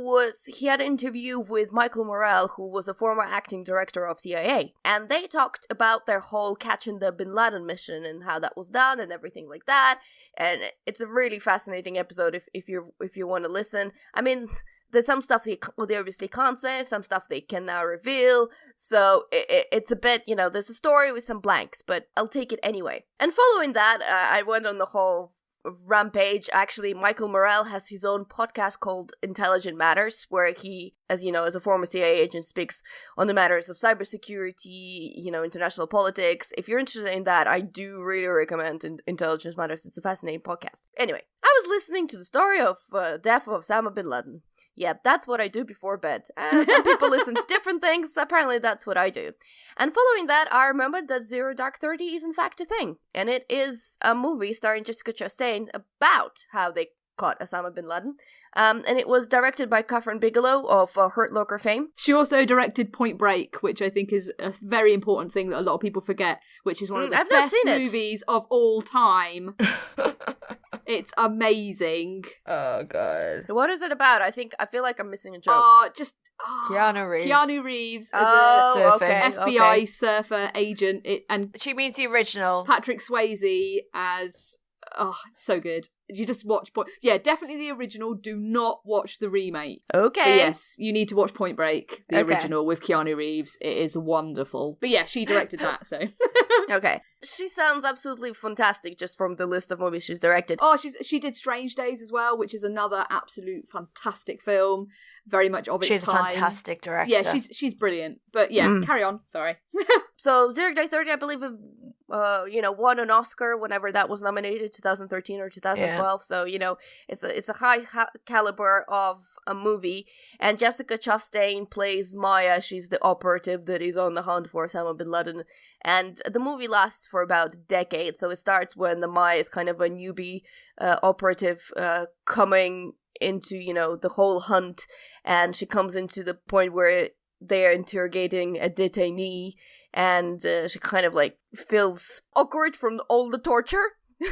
had an interview with Michael Morrell, who was a former acting director of CIA. And they talked about their whole catching the Bin Laden mission and how that was done and everything like that. And it's a really fascinating episode if you want to listen. I mean, there's some stuff they obviously can't say, some stuff they can now reveal. So it's a bit, there's a story with some blanks, but I'll take it anyway. And following that, I went on the whole rampage. Actually, Michael Morrell has his own podcast called Intelligent Matters, where he, as a former CIA agent, speaks on the matters of cybersecurity, international politics. If you're interested in that, I do really recommend Intelligent Matters. It's a fascinating podcast. Anyway, I was listening to the story of death of Osama bin Laden. Yeah, that's what I do before bed. Some people listen to different things. Apparently, that's what I do. And following that, I remembered that Zero Dark 30 is in fact a thing. And it is a movie starring Jessica Chastain about how they caught Osama bin Laden. And it was directed by Catherine Bigelow of Hurt Locker fame. She also directed Point Break, which I think is a very important thing that a lot of people forget, which is one of the best movies of all time. It's amazing. Oh, God. What is it about? I feel like I'm missing a joke. Keanu Reeves. Keanu Reeves as a FBI surfer agent. And she means the original. Patrick Swayze as it's so good. You just watch definitely the original. Do not watch the remake. Okay. But yes, you need to watch Point Break, the original with Keanu Reeves. It is wonderful. But yeah, she directed that, so. Okay. She sounds absolutely fantastic just from the list of movies she's directed. Oh, she did Strange Days as well, which is another absolute fantastic film. Very much of its time. She's a fantastic director. Yeah, she's brilliant. But yeah, carry on. Sorry. So Zurich Day 30, I believe, won an Oscar whenever that was nominated, 2013 or 2012. Yeah. So, it's a high caliber of a movie. And Jessica Chastain plays Maya. She's the operative that is on the hunt for Osama bin Laden. And the movie lasts for about a decade. So it starts when the Maya is kind of a newbie operative coming into, the whole hunt. And she comes into the point where they're interrogating a detainee, and she kind of like feels awkward from all the torture.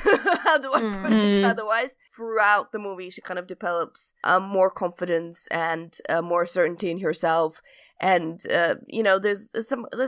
How do I put it otherwise? Throughout the movie, she kind of develops more confidence and more certainty in herself. And there's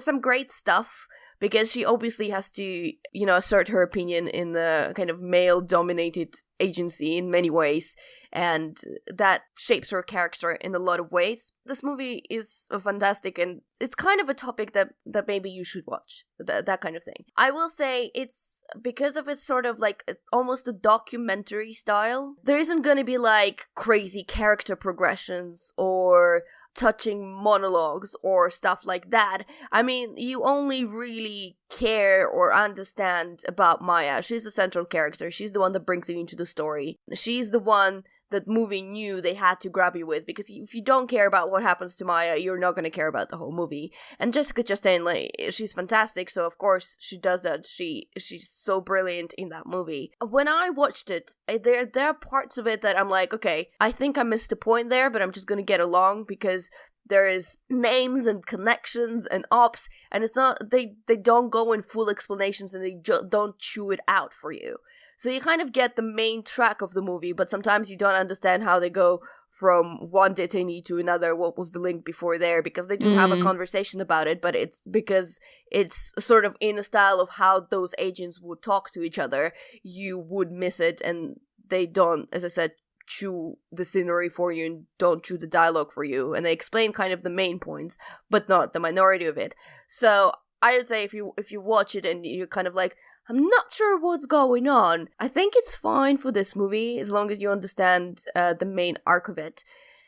some great stuff, because she obviously has to, assert her opinion in the kind of male-dominated agency in many ways, and that shapes her character in a lot of ways. This movie is fantastic, and it's kind of a topic that maybe you should watch, that kind of thing. I will say it's because of its sort of like almost a documentary style. There isn't going to be like crazy character progressions or touching monologues or stuff like that. I mean, you only really care or understand about Maya. She's the central character. She's the one that brings you into the story. She's the one that movie knew they had to grab you with, because if you don't care about what happens to Maya, you're not going to care about the whole movie. And Jessica Chastain, like, she's fantastic, so of course she does that. She's so brilliant in that movie. When I watched it, there are parts of it that I'm like, okay, I think I missed the point there, but I'm just going to get along, because there is names and connections and ops, and it's not, they don't go in full explanations, and they don't chew it out for you. So you kind of get the main track of the movie, but sometimes you don't understand how they go from one detainee to another, what was the link before there, because they do have a conversation about it, but it's because it's sort of in a style of how those agents would talk to each other, you would miss it, and they don't, as I said, chew the scenery for you and don't chew the dialogue for you, and they explain kind of the main points, but not the minority of it. So I would say if you watch it and you're kind of like, I'm not sure what's going on, I think it's fine for this movie, as long as you understand the main arc of it.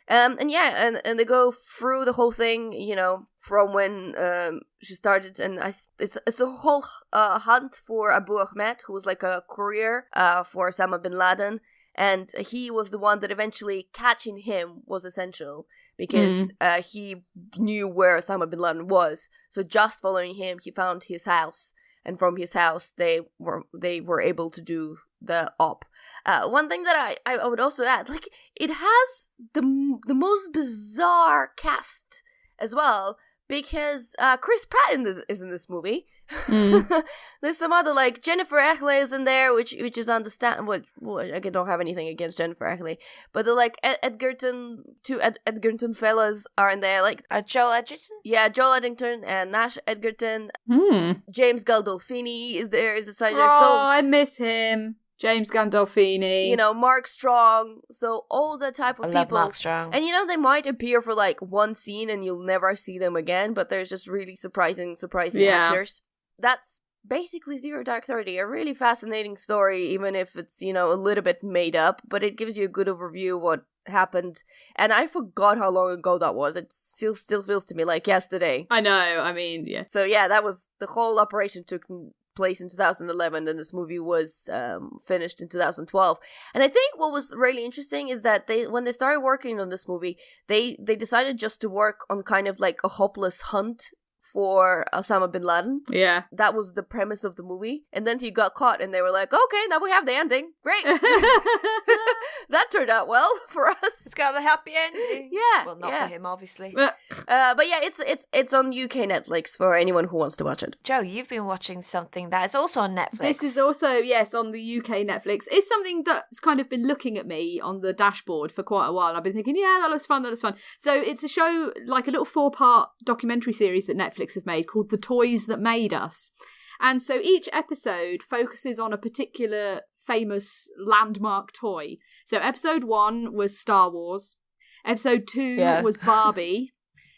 And they go through the whole thing, from when she started, and it's a whole hunt for Abu Ahmed, who was like a courier for Osama bin Laden. And he was the one that eventually catching him was essential, because he knew where Osama bin Laden was. So just following him, he found his house. And from his house, they were able to do the op. One thing that I would also add, like, it has the most bizarre cast as well, because Chris Pratt is in this movie. There's some other, like, Jennifer Echley is in there, which is understandable. I don't have anything against Jennifer Echley, but the Edgerton fellas are in there, like Joel Edgerton. Yeah, Joel Edgerton and Nash Edgerton. James Gandolfini is there. Is a side. Oh, so I miss him. James Gandolfini. Mark Strong. So all the type of people. I love Mark Strong. And they might appear for like one scene and you'll never see them again, but there's just really surprising actors. That's basically Zero Dark 30. A really fascinating story, even if it's, a little bit made up, but it gives you a good overview of what happened. And I forgot how long ago that was. It still feels to me like yesterday. I know, I mean, yeah. So yeah, that was, the whole operation took place in 2011, and this movie was finished in 2012. And I think what was really interesting is that when they started working on this movie, they decided just to work on kind of like a hopeless hunt for Osama bin Laden. Yeah. That was the premise of the movie. And then he got caught and they were like, okay, now we have the ending. Great. That turned out well for us. It's got a happy ending. Yeah. Well, not for him, obviously. But yeah, it's on UK Netflix for anyone who wants to watch it. Joe, you've been watching something that is also on Netflix. This is also, yes, on the UK Netflix. It's something that's kind of been looking at me on the dashboard for quite a while. I've been thinking, yeah, that looks fun. So it's a show, like a little 4-part documentary series that Netflix have made called The Toys That Made Us. And so each episode focuses on a particular famous landmark toy. So episode 1 was Star Wars. Episode 2 was Barbie.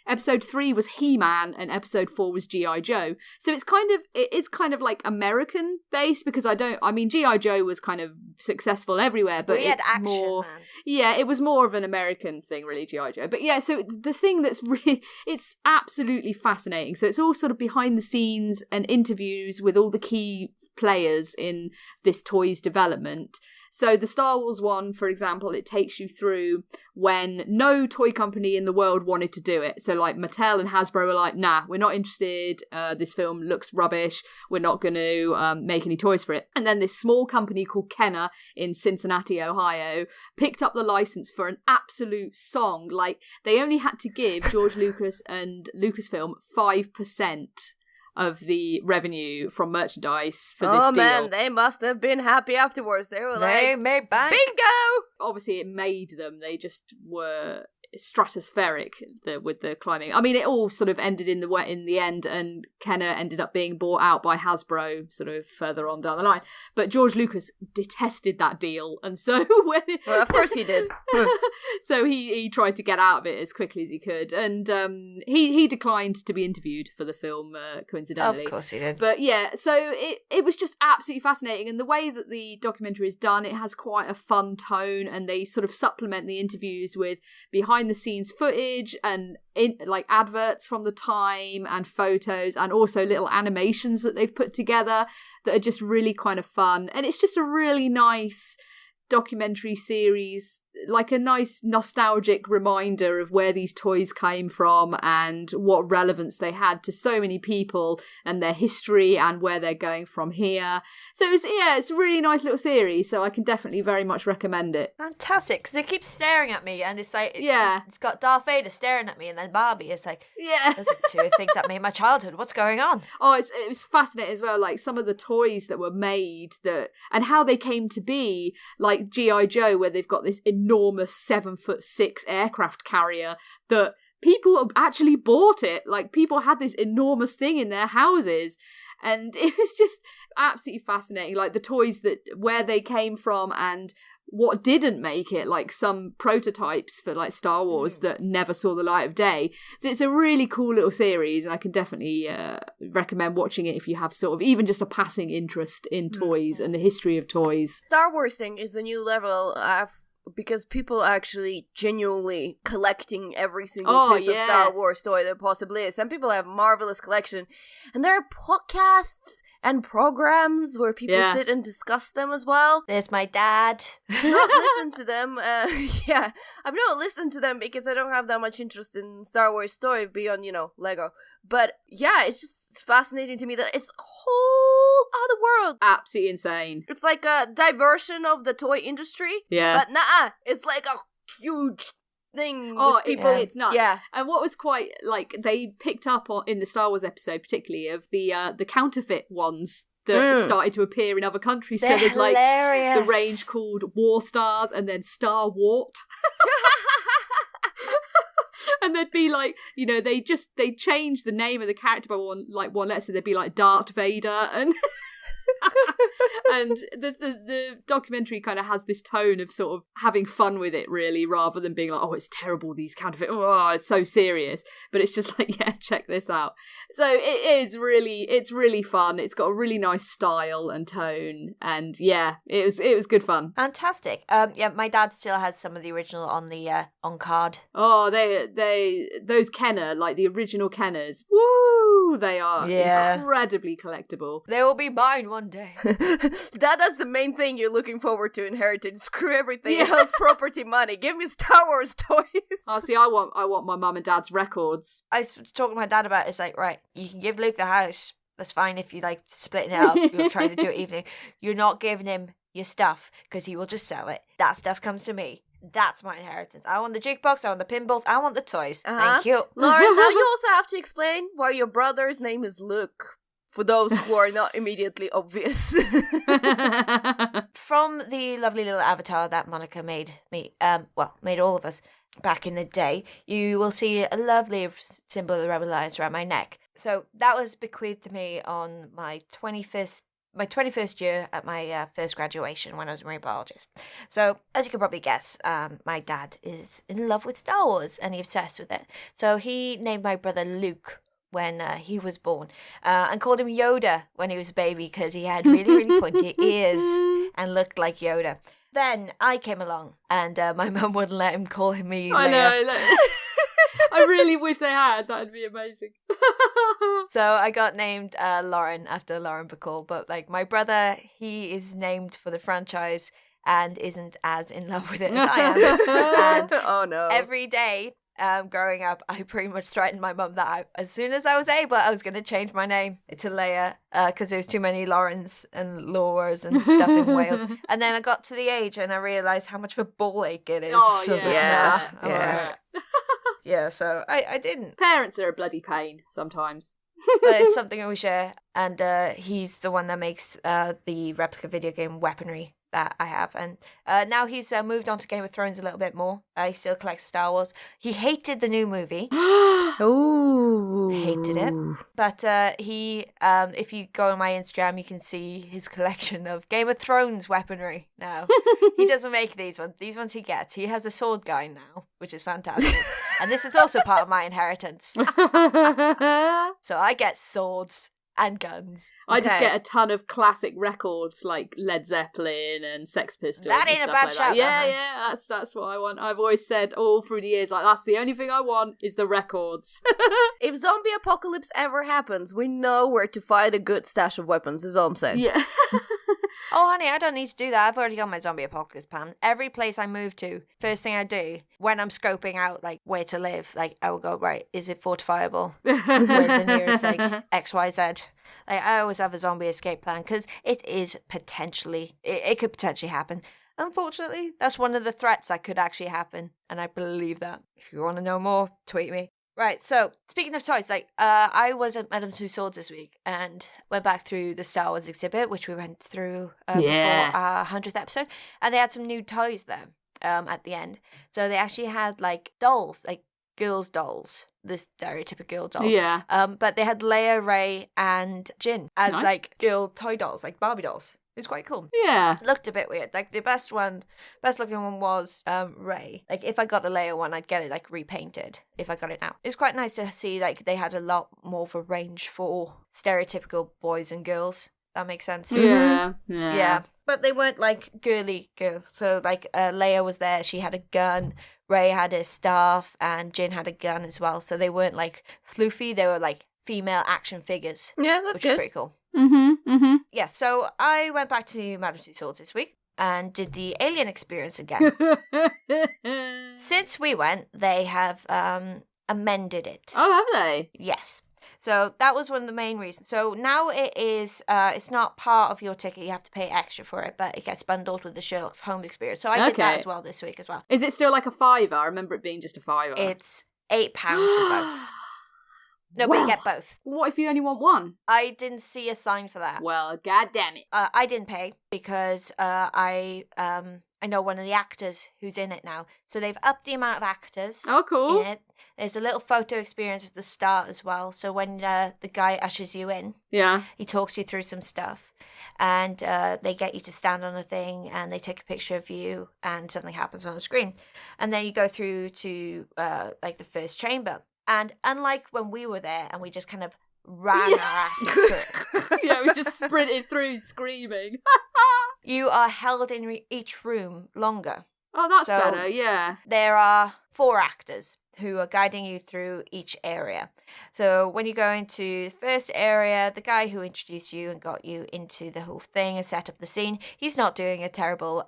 Episode 3 was He-Man, and episode 4 was G.I. Joe. So it is kind of like American based, because G.I. Joe was kind of successful everywhere, but it's action, more, man. Yeah, it was more of an American thing, really, G.I. Joe. But yeah, so the thing that's really, it's absolutely fascinating. So it's all sort of behind the scenes and interviews with all the key players in this toy's development. So the Star Wars one, for example, it takes you through when no toy company in the world wanted to do it. So like Mattel and Hasbro were like, nah, we're not interested. This film looks rubbish. We're not going to make any toys for it. And then this small company called Kenner in Cincinnati, Ohio, picked up the license for an absolute song. Like they only had to give George Lucas and Lucasfilm 5% of the revenue from merchandise for this deal. Oh man, they must have been happy afterwards. They were they like, made bank. Bingo! Obviously it made them. They just were stratospheric with the climbing. I mean, it all sort of ended in the end, and Kenner ended up being bought out by Hasbro sort of further on down the line. But George Lucas detested that deal, and so well, of course he did. So he tried to get out of it as quickly as he could, and he declined to be interviewed for the film, coincidentally. Of course he did. But yeah, so it was just absolutely fascinating, and the way that the documentary is done, it has quite a fun tone, and they sort of supplement the interviews with behind the scenes footage and like adverts from the time and photos, and also little animations that they've put together that are just really kind of fun. And it's just a really nice documentary series, like a nice nostalgic reminder of where these toys came from and what relevance they had to so many people and their history and where they're going from here. So it's a really nice little series, so I can definitely very much recommend it. Fantastic, because it keeps staring at me, and it's like, Yeah. it's got Darth Vader staring at me, and then Barbie is like, Yeah. those are two things that made my childhood. What's going on? Oh, it was fascinating as well, like some of the toys that were made and how they came to be, like G.I. Joe, where they've got this enormous 7'6" aircraft carrier that people actually bought it. Like people had this enormous thing in their houses, and it was just absolutely fascinating. Like the toys where they came from and what didn't make it, like some prototypes for like Star Wars that never saw the light of day. So it's a really cool little series, and I can definitely recommend watching it if you have sort of even just a passing interest in toys and the history of toys. Star Wars thing is a new level because people are actually genuinely collecting every single piece of Star Wars toy there possibly is. Some people have marvelous collection, and there are podcasts and programs where people sit and discuss them as well. There's my dad. Not listen to them. I've not listened to them because I don't have that much interest in Star Wars toy beyond, Lego. But yeah, it's fascinating to me that it's a whole other world. Absolutely insane. It's like a diversion of the toy industry. Yeah. But nah, it's like a huge thing. Oh, people. it's nuts. Yeah. And what was quite, like, they picked up on in the Star Wars episode, particularly, of the counterfeit ones that started to appear in other countries. They're so there's hilarious. like the range called War Stars and then Star Wart. And they'd be like, they changed the name of the character by one letter, so they'd be like Darth Vader, and and the documentary kind of has this tone of sort of having fun with it, really, rather than being like, oh, it's terrible, these counterfeit, oh, it's so serious. But it's just like, yeah, check this out. So it's really fun. It's got a really nice style and tone, and yeah, it was good fun. Fantastic. My dad still has some of the original on the on card. Oh, those Kenner, like the original Kenners, woo, they are incredibly collectible. They will be mine one day. That's the main thing you're looking forward to inheriting. Screw everything else, property, money. Give me Star Wars toys. Oh, see, I want my mum and dad's records. I was talking to my dad about it. It's like, right, you can give Luke the house. That's fine if you like splitting it up. You're trying to do it evening. You're not giving him your stuff because he will just sell it. That stuff comes to me. That's my inheritance. I want the jukebox, I want the pinballs, I want the toys. Thank you. Lauren, now you also have to explain why your brother's name is Luke, for those who are not immediately obvious. From the lovely little avatar that Monica made me, made all of us, back in the day, you will see a lovely symbol of the Rebel Alliance around my neck. So that was bequeathed to me on my 21st year at my first graduation when I was a marine biologist. So, as you can probably guess, my dad is in love with Star Wars and he's obsessed with it. So he named my brother Luke when he was born and called him Yoda when he was a baby because he had really, really pointy ears and looked like Yoda. Then I came along and my mum wouldn't let him call me Leia. I know. I really wish they had. That'd be amazing. So I got named Lauren after Lauren Bacall, but like my brother, he is named for the franchise and isn't as in love with it as I am. And oh no. every day growing up, I pretty much threatened my mum that as soon as I was able, I was going to change my name to Leia because there was too many Laurens and Lauras and stuff in Wales. And then I got to the age and I realised how much of a ball ache it is. Oh, So I was like, yeah. nah, I'm Yeah. alright. Yeah, so I didn't. Parents are a bloody pain sometimes. But it's something we share. And he's the one that makes the replica video game weaponry that I have. And now he's moved on to Game of Thrones a little bit more. He still collects Star Wars. He hated the new movie. Ooh. Hated it. But he, if you go on my Instagram, you can see his collection of Game of Thrones weaponry now. He doesn't make these ones. These ones he gets. He has a sword guy now, which is fantastic. And this is also part of my inheritance. So I get swords and guns. I just Okay. get a ton of classic records like Led Zeppelin and Sex Pistols. That ain't and a stuff bad like shout, that. Yeah, that, yeah, that's what I want. I've always said all through the years, like that's the only thing I want is the records. If zombie apocalypse ever happens, we know where to find a good stash of weapons, is all I'm saying. Yeah. Oh, honey, I don't need to do that. I've already got my zombie apocalypse plan. Every place I move to, first thing I do, when I'm scoping out, like, where to live, like, I will go, right, is it fortifiable? Where's the nearest, like, XYZ? Like, I always have a zombie escape plan, because it is potentially, it could potentially happen. Unfortunately, that's one of the threats that could actually happen, and I believe that. If you want to know more, tweet me. Right, so speaking of toys, like I was at Madame Tussauds this week and went back through the Star Wars exhibit, which we went through before our 100th episode, and they had some new toys there at the end. So they actually had like dolls, like girls' dolls, the stereotypical dolls. Yeah. But they had Leia, Rey, and Jin as Nice. like girl toy dolls, like Barbie dolls. It was quite cool. Yeah. Looked a bit weird. Like the best looking one was Rey. Like if I got the Leia one, I'd get it like repainted if I got it now. It was quite nice to see like they had a lot more of a range for stereotypical boys and girls. That makes sense. Yeah. Yeah. But they weren't like girly girls. So like Leia was there, she had a gun, Rey had a staff, and Jin had a gun as well. So they weren't like floofy, they were like female action figures. Yeah, that's which is good. pretty cool. Mm-hmm. Yeah, so I went back to Madame Tussauds this week and did the Alien experience again. Since we went, they have amended it. Oh, have they? Yes. So that was one of the main reasons. So now it is, it's not part of your ticket. You have to pay extra for it, but it gets bundled with the Sherlock Holmes experience. So I did that Okay. as well this week as well. Is it still like a $5? I remember it being just a $5. It's £8 for both. No, but you get both. What if you only want one? I didn't see a sign for that. Well, god damn it. I didn't pay because I know one of the actors who's in it now. So they've upped the amount of actors Oh, cool. in it. There's a little photo experience at the start as well. So when the guy ushers you in, Yeah. he talks you through some stuff. And they get you to stand on a thing and they take a picture of you and something happens on the screen. And then you go through to like the first chamber. And unlike when we were there and we just kind of ran our asses through, Yeah, we just sprinted through screaming. you are held in each room longer. Oh, that's So- better, yeah. There are 4 actors who are guiding you through each area. So when you go into the first area, the guy who introduced you and got you into the whole thing and set up the scene, he's not doing a terrible,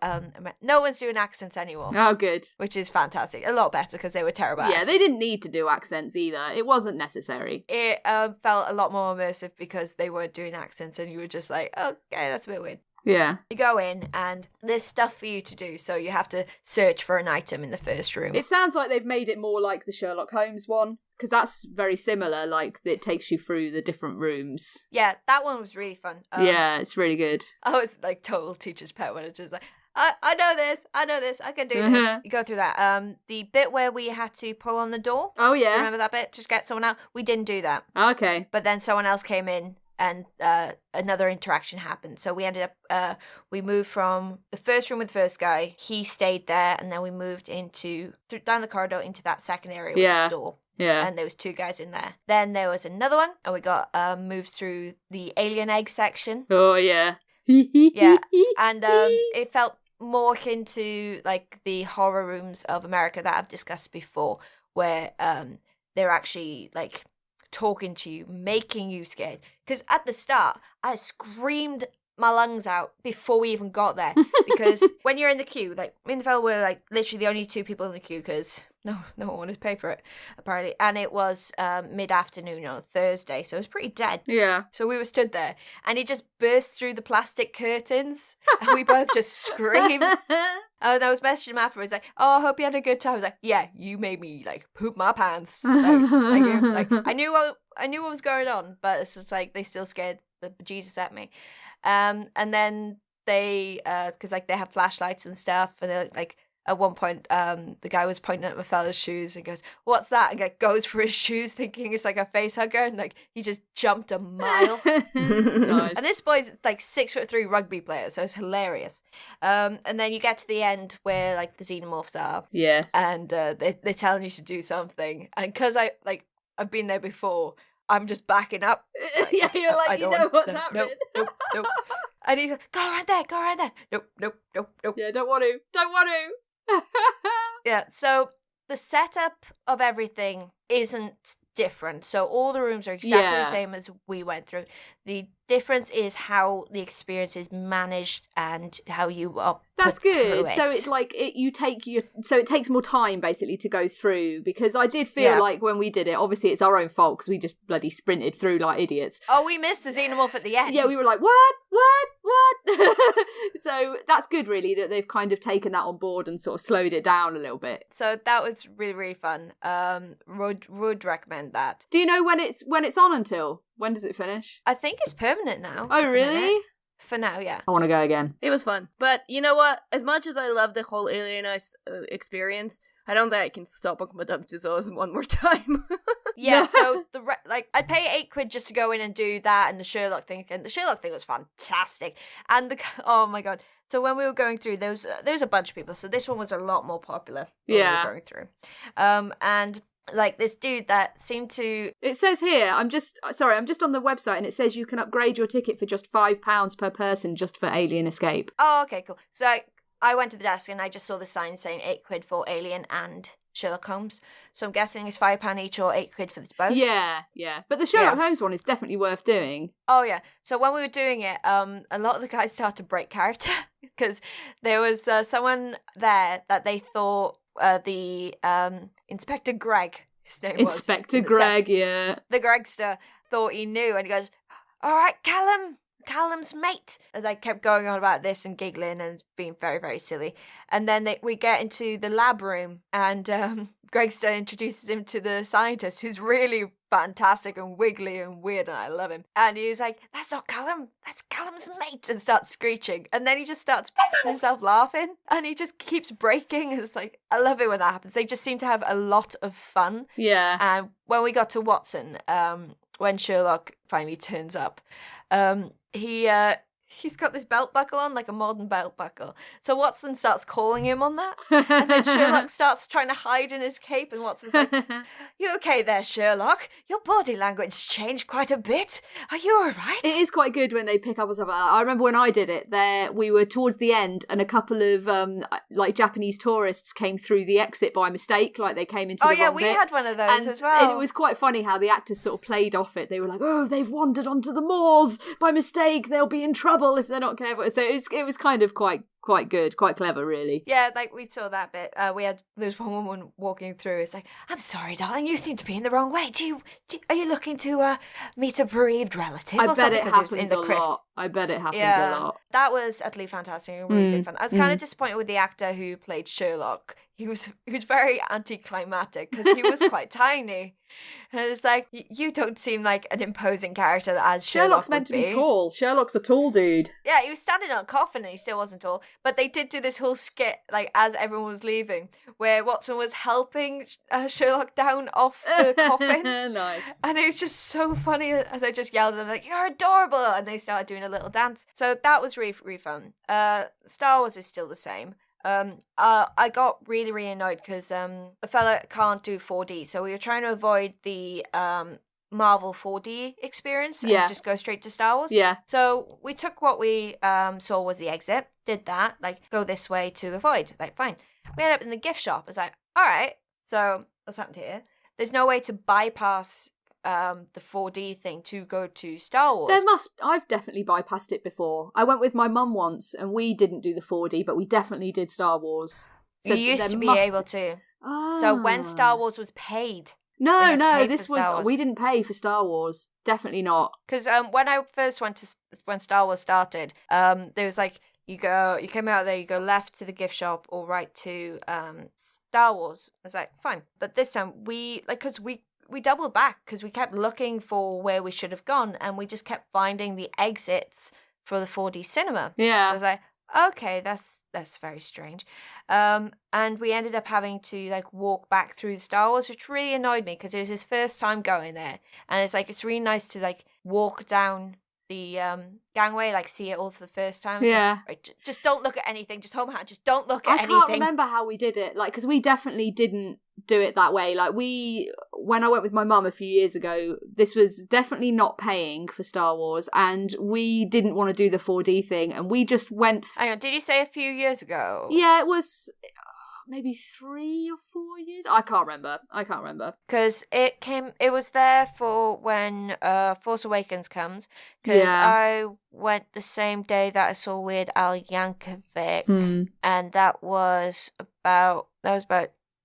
no one's doing accents anymore, Oh, good. which is fantastic. A lot better because they were terrible Yeah, accents. they didn't need to do accents either. It wasn't necessary. It felt a lot more immersive because they weren't doing accents and you were just like, okay, that's a bit weird. Yeah. You go in and there's stuff for you to do, so you have to search for an item in the first room. It sounds like they've made it more like the Sherlock Holmes one, because that's very similar, like it takes you through the different rooms. Yeah, that one was really fun. Yeah, it's really good. I was like total teacher's pet when it's just like, I know this, I can do this. You go through that. The bit where we had to pull on the door. Oh, Do you yeah. remember that bit? To get someone out? We didn't do that. Okay. But then someone else came in and another interaction happened. So we ended up, we moved from the first room with the first guy. He stayed there, and then we moved down the corridor into that second area with the door. Yeah. And there was 2 guys in there. Then there was another one, and we got moved through the alien egg section. Oh, yeah. Yeah, and it felt more akin to like the horror rooms of America that I've discussed before, where they're actually like talking to you, making you scared. Because at the start, I screamed my lungs out before we even got there. Because when you're in the queue, like me and the fellow were like literally the only 2 people in the queue because no one wanted to pay for it, apparently. And it was mid-afternoon on a Thursday, so it was pretty dead. Yeah. So we were stood there, and he just burst through the plastic curtains, and we both just screamed. And I was messaging him afterwards, like, "Oh, I hope you had a good time." I was like, "Yeah, you made me like poop my pants." Like I knew what was going on, but it's just like they still scared the bejesus at me. And then they, because like they have flashlights and stuff, and they're like. At one point, the guy was pointing at my fella's shoes and goes, "What's that?" And like goes for his shoes, thinking it's like a face hugger, and like he just jumped a mile. Nice. And this boy's like 6'3" rugby player, so it's hilarious. And then you get to the end where like the xenomorphs are, Yeah. and they're telling you to do something, and because I've been there before, I'm just backing up. Yeah, you're like, you know what's happening. Nope. And he's like, go around there. Nope. Yeah, don't want to. Yeah, so the setup of everything isn't different. So all the rooms are exactly the same as we went through. The difference is how the experience is managed and how you are. That's good. It. So it's like so it takes more time basically to go through, because I did feel like when we did it, obviously it's our own fault because we just bloody sprinted through like idiots. Oh, we missed the xenomorph at the end. Yeah, we were like, what? So that's good, really, that they've kind of taken that on board and sort of slowed it down a little bit. So that was really, really fun. Would recommend that. Do you know when it's on until? When does it finish? I think it's permanent now. Oh, really? For now, yeah. I want to go again. It was fun. But you know what? As much as I love the whole Alienized experience, I don't think I can stop on Madame Tussauds one more time. Yeah, so I'd pay £8 just to go in and do that and the Sherlock thing. And the Sherlock thing was fantastic. And oh my god. So when we were going through, there was a bunch of people. So this one was a lot more popular when we were going through. And like this dude that seemed to... It says here, I'm just on the website, and it says you can upgrade your ticket for just £5 per person just for Alien Escape. Oh, okay, cool. So I went to the desk and I just saw the sign saying £8 for Alien and Sherlock Holmes. So I'm guessing it's £5 each or £8 for both. Yeah. But the Sherlock Holmes one is definitely worth doing. Oh yeah. So when we were doing it, a lot of the guys started to break character because there was someone there that they thought the Inspector Greg, his name was. Inspector Greg, yeah. The Gregster thought he knew, and he goes, "All right, Callum's mate." And they kept going on about this and giggling and being very, very silly. And then we get into the lab room, and Gregster introduces him to the scientist, who's really fantastic and wiggly and weird, and I love him. And he was like, "That's not Callum, that's Callum's mate," and starts screeching. And then he just starts himself laughing, and he just keeps breaking. And it's like, I love it when that happens. They just seem to have a lot of fun. Yeah. And when we got to Watson, when Sherlock finally turns up, he's got this belt buckle on, like a modern belt buckle. So Watson starts calling him on that. And then Sherlock starts trying to hide in his cape, and Watson's like, "You okay there, Sherlock? Your body language changed quite a bit. Are you all right?" It is quite good when they pick up on stuff like that. I remember when I did it, we were towards the end, and a couple of like Japanese tourists came through the exit by mistake, like they came into the wrong we bit. had one of those as well. And it was quite funny how the actors sort of played off it. They were like, "Oh, they've wandered onto the moors by mistake. They'll be in trouble if they're not careful." So it was kind of quite good, quite clever, really. Yeah, like we saw that bit. There was one woman walking through. It's like, "I'm sorry, darling, you seem to be in the wrong way. Are you looking to meet a bereaved relative?" I or bet it happens happens a lot. I bet it happens a lot. That was utterly fantastic and really good fun. I was kind of disappointed with the actor who played Sherlock. he was very anticlimactic because he was quite tiny. And it's like, you don't seem like an imposing character as Sherlock's Sherlock meant to would be tall. Sherlock's a tall dude. Yeah, he was standing on a coffin and he still wasn't tall. But they did do this whole skit, like, as everyone was leaving, where Watson was helping Sherlock down off the coffin. Nice. And it was just so funny as I just yelled at them, like, you're adorable! And they started doing a little dance. So that was really fun. Star Wars is still the same. I got really, really annoyed because a fella can't do 4D, so we were trying to avoid the Marvel 4D experience and just go straight to Star Wars. Yeah. So we took what we saw was the exit, did that, like, go this way to avoid. Like, fine. We ended up in the gift shop. It's like, all right, so what's happened here? There's no way to bypass the 4D thing to go to Star Wars. I've definitely bypassed it before. I went with my mum once and we didn't do the 4D, but we definitely did Star Wars. So you used to be able to. So when Star Wars was paid. No, we didn't pay for Star Wars. Definitely not. Because when I first when Star Wars started, there was like, you came out there, you go left to the gift shop or right to Star Wars. I was like, fine. But this time we doubled back because we kept looking for where we should have gone and we just kept finding the exits for the 4D cinema. Yeah. So I was like, okay, that's very strange. And we ended up having to like walk back through the Star Wars, which really annoyed me because it was his first time going there. And it's like, it's really nice to like walk down the gangway, like see it all for the first time. Yeah. So, right, just don't look at anything. Just hold my hand. Just don't look at anything. I can't remember how we did it. Like, because we definitely didn't do it that way. Like, when I went with my mum a few years ago, this was definitely not paying for Star Wars, and we didn't want to do the 4D thing, and we just went. Hang on, did you say a few years ago? Yeah, it was maybe 3 or 4 years. I can't remember. Because it was there for when Force Awakens comes. Because I went the same day that I saw Weird Al Yankovic, and that was about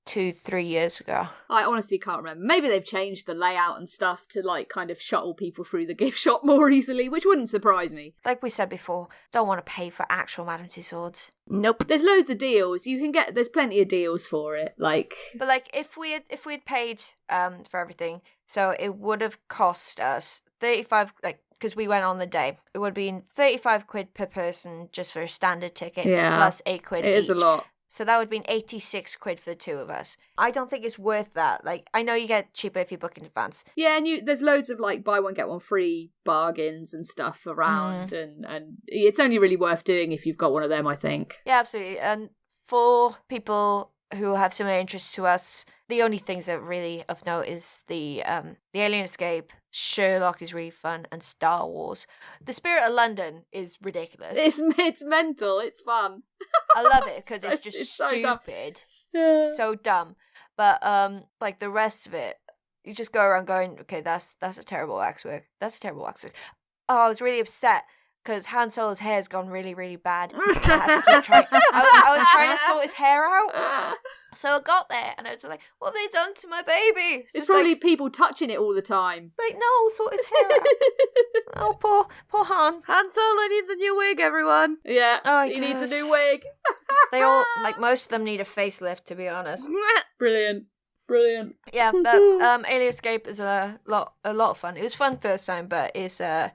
2-3 years ago. I honestly can't remember. Maybe they've changed the layout and stuff to like kind of shuttle people through the gift shop more easily, which wouldn't surprise me. Like we said before, don't want to pay for actual Madame Tussauds. Nope. There's loads of deals. There's plenty of deals for it. Like, but like if we had paid for everything, so it would have cost us 35, like, because we went on the day, it would have been 35 quid per person just for a standard ticket, plus 8 quid each. It is a lot. So that would have been 86 quid for the two of us. I don't think it's worth that. Like, I know you get cheaper if you book in advance. Yeah, and there's loads of like buy one get one free bargains and stuff around, and it's only really worth doing if you've got one of them, I think. Yeah, absolutely. And for people who have similar interests to us, the only things that really of note is the Alien Escape, Sherlock is really fun, and Star Wars. The Spirit of London is ridiculous. It's mental. It's fun. I love it because it's just stupid, so dumb. But like the rest of it, you just go around going, okay, that's a terrible waxwork. That's a terrible waxwork. Oh, I was really upset because Han Solo's hair's gone really, really bad. I was trying to sort his hair out. So I got there and I was like, what have they done to my baby? It's probably like, people touching it all the time. Like, no, sort his hair out. Oh, poor Han. Han Solo needs a new wig, everyone. Yeah, he needs a new wig. They all, like, most of them need a facelift, to be honest. Brilliant. Yeah, but Alien Escape is a lot of fun. It was fun first time, but it's a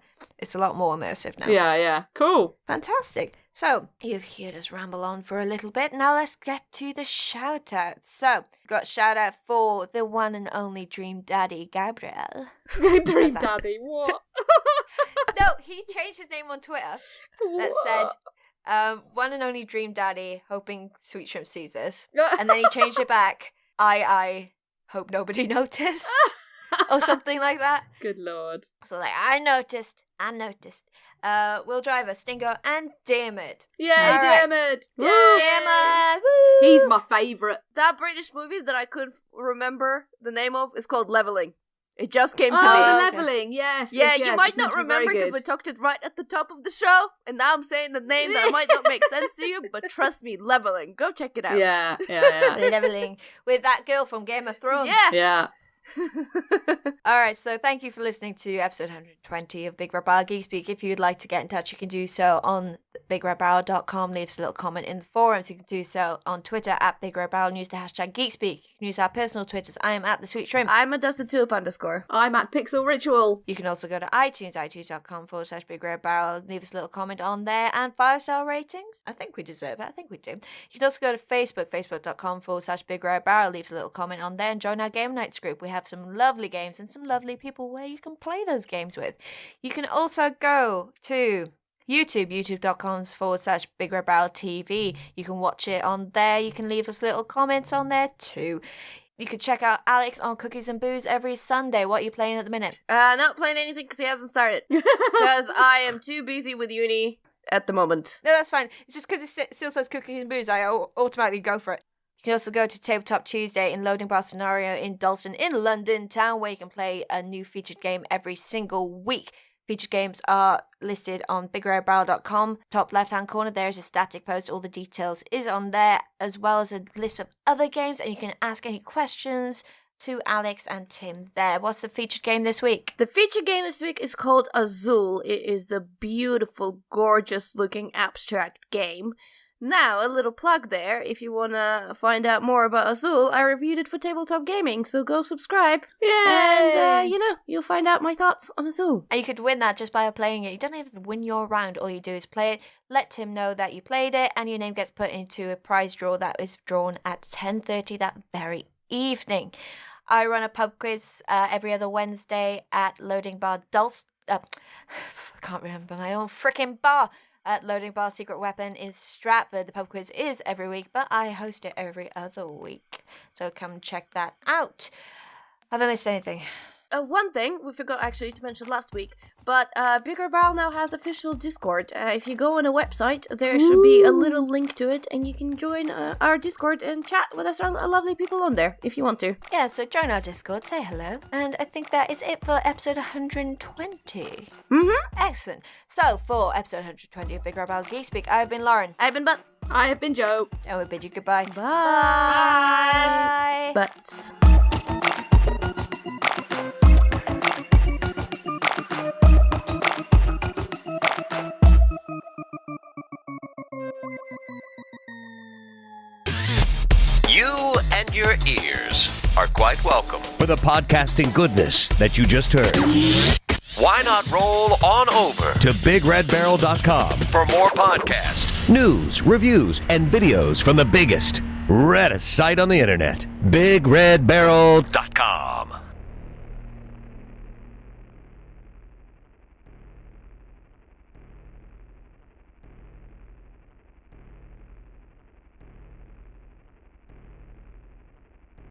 lot more immersive now. Yeah. Cool. Fantastic. So, you've heard us ramble on for a little bit. Now let's get to the shout-outs. So, we've got shout-out for the one and only Dream Daddy, Gabriel. Dream Daddy, what? No, he changed his name on Twitter. That said, one and only Dream Daddy, hoping Sweet Shrimp sees this. And then he changed it back. I hope nobody noticed. Or something like that. Good lord. So like, I noticed. Will Driver, Stingo, and Dammit. Yay, Dammit! Dammit! He's my favourite. That British movie that I couldn't remember the name of is called Leveling. It just came to me. Oh, The Leveling, yes. Yeah, yes, you might not remember because we talked it right at the top of the show, and now I'm saying the name that might not make sense to you, but trust me, Leveling. Go check it out. Yeah. Leveling. With that girl from Game of Thrones. Yeah. Alright, so thank you for listening to episode 120 of BigRedBarel Geek Speak. If you'd like to get in touch, you can do so on BigRedBarel.com. Leave us a little comment in the forums. You can do so on Twitter at BigRedBarel. Use the hashtag Geek Speak. You can use our personal Twitters. I am at the Sweet Shrimp. I'm a DustedTulip_. I'm at Pixel Ritual. You can also go to iTunes, itunes.com/BigRedBarel. Leave us a little comment on there and 5-star ratings. I think we deserve it. I think we do. You can also go to Facebook, facebook.com/BigRedBarel. Leave us a little comment on there and join our game nights group. We have some lovely games and some lovely people where you can play those games with. You can also go to YouTube, youtube.com/BigRedBarel TV. You can watch it on there. You can leave us little comments on there too. You can check out Alex on Cookies and Booze every Sunday. What are you playing at the minute? Not playing anything because he hasn't started. Because I am too busy with uni at the moment. No, that's fine. It's just because it still says Cookies and Booze, I automatically go for it. You can also go to Tabletop Tuesday in Loading Bar Scenario in Dalston in London town, where you can play a new featured game every single week. Featured games are listed on BigRedBarel.com. Top left-hand corner, there is a static post. All the details is on there, as well as a list of other games, and you can ask any questions to Alex and Tim there. What's the featured game this week? The featured game this week is called Azul. It is a beautiful, gorgeous-looking abstract game. Now, a little plug there. If you want to find out more about Azul, I reviewed it for Tabletop Gaming, so go subscribe. Yay! And, you'll find out my thoughts on Azul. And you could win that just by playing it. You don't even win your round. All you do is play it, let Tim know that you played it, and your name gets put into a prize draw that is drawn at 10:30 that very evening. I run a pub quiz every other Wednesday at Loading Bar I can't remember my own freaking bar. At Loading Bar Secret Weapon in Stratford. The pub quiz is every week, but I host it every other week. So come check that out. Have I missed anything? One thing we forgot actually to mention last week, but BigRedBarel now has official Discord. If you go on a website, there should be a little link to it, and you can join our Discord and chat with us lovely people on there if you want to. Yeah, so join our Discord, say hello, and I think that is it for episode 120. Excellent. So for episode 120 of BigRedBarel Geek Speak, I've been Lauren. I've been Butts. I have been Joe. And we bid you goodbye. Bye. Butts. You and your ears are quite welcome for the podcasting goodness that you just heard. Why not roll on over to BigRedBarel.com for more podcasts, news, reviews, and videos from the biggest, reddest site on the internet, BigRedBarel.com.